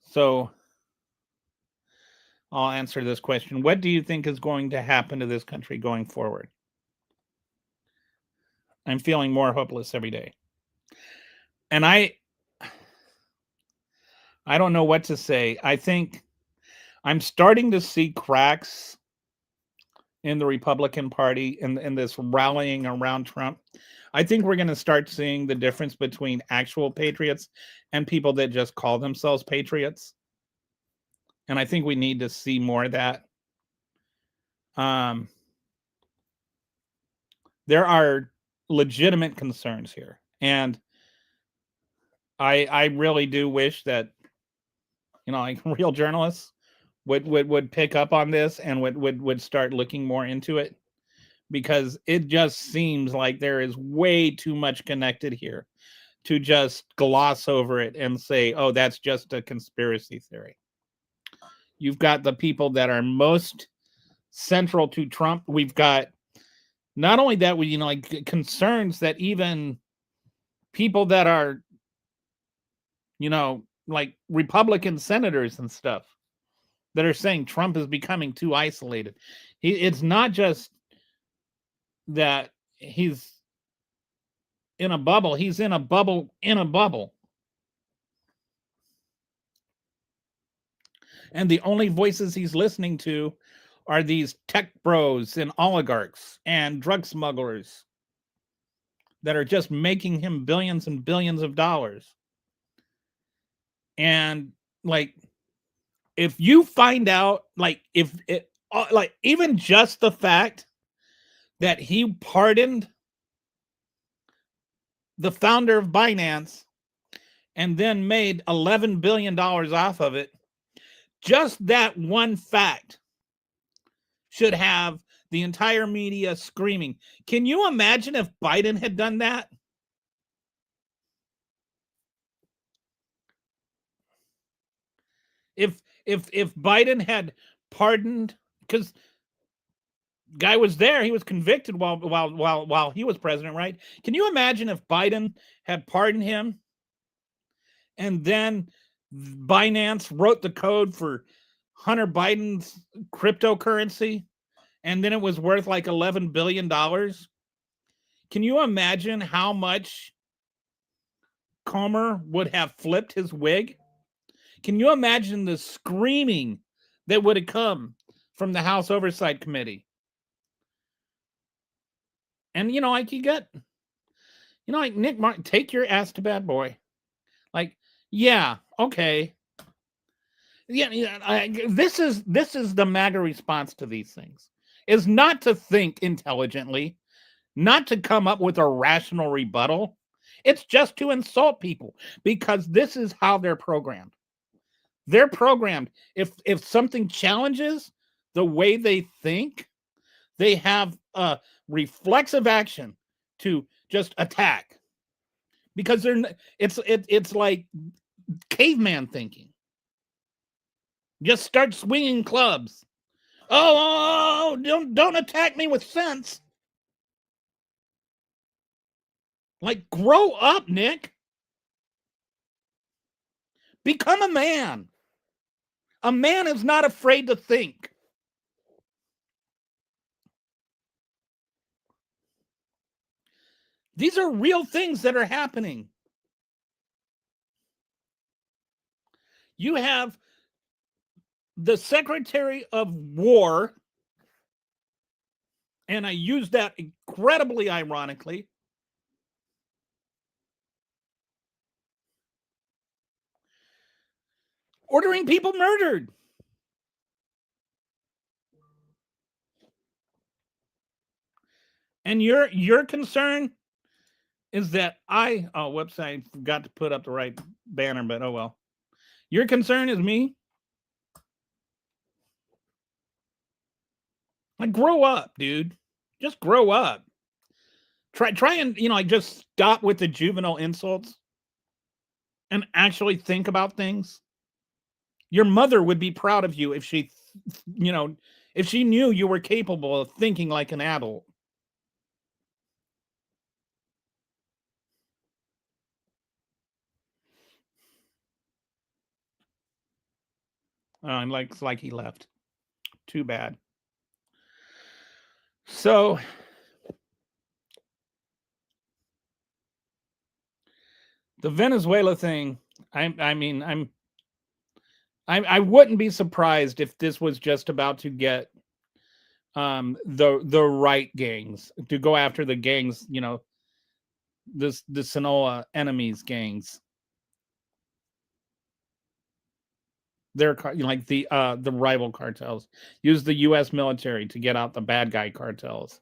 So I'll answer this question. What do you think is going to happen to this country going forward? I'm feeling more hopeless every day. And I don't know what to say. I think I'm starting to see cracks in the Republican Party in this rallying around Trump. I think we're going to start seeing the difference between actual patriots and people that just call themselves patriots. And I think we need to see more of that. There are legitimate concerns here. And I really do wish that, like real journalists would pick up on this and would start looking more into it, because it just seems like there is way too much connected here to just gloss over it and say, oh, that's just a conspiracy theory. You've got the people that are most central to Trump. We've got not only that, we like concerns that even people that are like Republican senators and stuff that are saying Trump is becoming too isolated. It's not just that he's in a bubble, he's in a bubble in a bubble. And the only voices he's listening to are these tech bros and oligarchs and drug smugglers that are just making him billions and billions of dollars. And like, if you find out, like, if it, like, even just the fact that he pardoned the founder of Binance and then made $11 billion off of it, just that one fact should have the entire media screaming. Can you imagine if Biden had done that? If Biden had pardoned, because guy was there, he was convicted while he was president, right? Can you imagine if Biden had pardoned him and then Binance wrote the code for Hunter Biden's cryptocurrency and then it was worth like $11 billion? Can you imagine how much Comer would have flipped his wig? Can you imagine the screaming that would have come from the House Oversight Committee? And, like you get, like Nick Martin, take your ass to bed, boy. Like, yeah, okay. Yeah, this is the MAGA response to these things, is not to think intelligently, not to come up with a rational rebuttal. It's just to insult people, because this is how they're programmed. They're programmed. If something challenges the way they think, they have a reflexive action to just attack, because it's like caveman thinking. Just start swinging clubs. Oh, don't attack me with sense. Like, grow up, Nick. Become a man. A man is not afraid to think. These are real things that are happening. You have the Secretary of War, and I use that incredibly ironically, ordering people murdered. And your concern is that whoops, I forgot to put up the right banner, but oh well. Your concern is me? Like, grow up, dude. Just grow up. Try and, like, just stop with the juvenile insults and actually think about things. Your mother would be proud of you if she, if she knew you were capable of thinking like an adult. And looks like he left. Too bad. So the Venezuela thing, I wouldn't be surprised if this was just about to get the right gangs, to go after the gangs, the Sinaloa enemies gangs. They're like the rival cartels. Use the U.S. military to get out the bad guy cartels.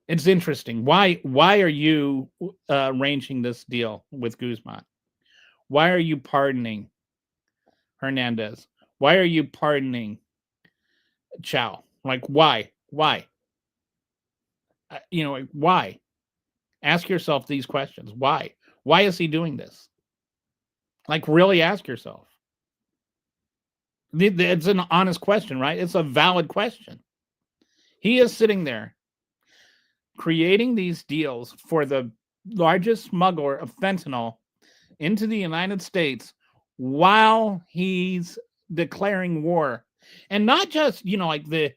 It's interesting. Why are you arranging this deal with Guzman? Why are you pardoning Hernandez? Why are you pardoning Chow? Like, why? Why? Why? Ask yourself these questions. Why? Why is he doing this? Like, really ask yourself. It's an honest question, right? It's a valid question. He is sitting there creating these deals for the largest smuggler of fentanyl into the United States while he's declaring war. And not just, like the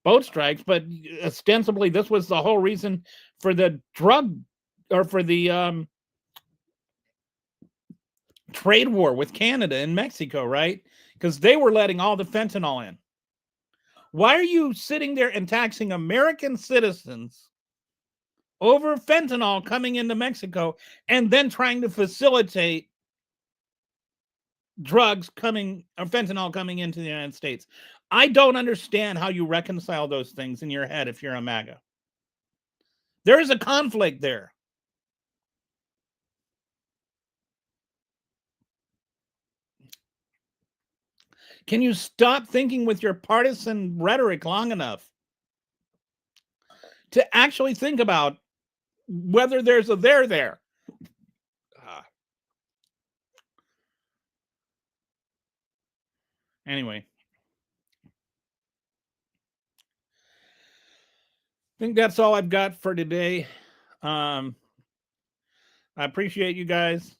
boat strikes, but ostensibly this was the whole reason for the drug, or for the trade war with Canada and Mexico, right? Because they were letting all the fentanyl in. Why are you sitting there and taxing American citizens over fentanyl coming into Mexico, and then trying to facilitate fentanyl coming into the United States? I don't understand how you reconcile those things in your head if you're a MAGA. There is a conflict there. Can you stop thinking with your partisan rhetoric long enough to actually think about whether there's a there? Anyway, I think that's all I've got for today. I appreciate you guys.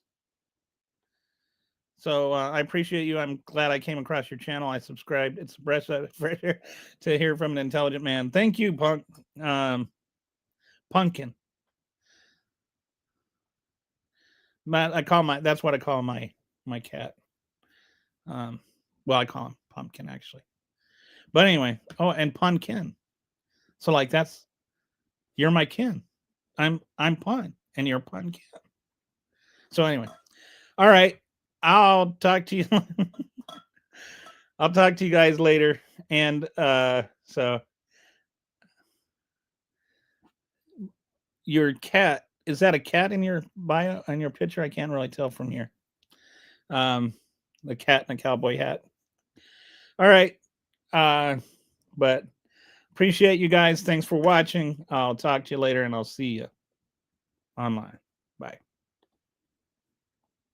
So I appreciate you. I'm glad I came across your channel. I subscribed. It's a breath of fresh air to hear from an intelligent man. Thank you, Pumpkin. That's what I call my cat. Well, I call him Pumpkin, actually. But anyway, and Punkin. So like you're my kin. I'm Pun, and you're Punkin. So anyway, all right. I'll talk to you. I'll talk to you guys later. And so your cat, is that a cat in your bio, on your picture? I can't really tell from here. The cat in a cowboy hat. All right. But appreciate you guys. Thanks for watching. I'll talk to you later, and I'll see you online. Bye.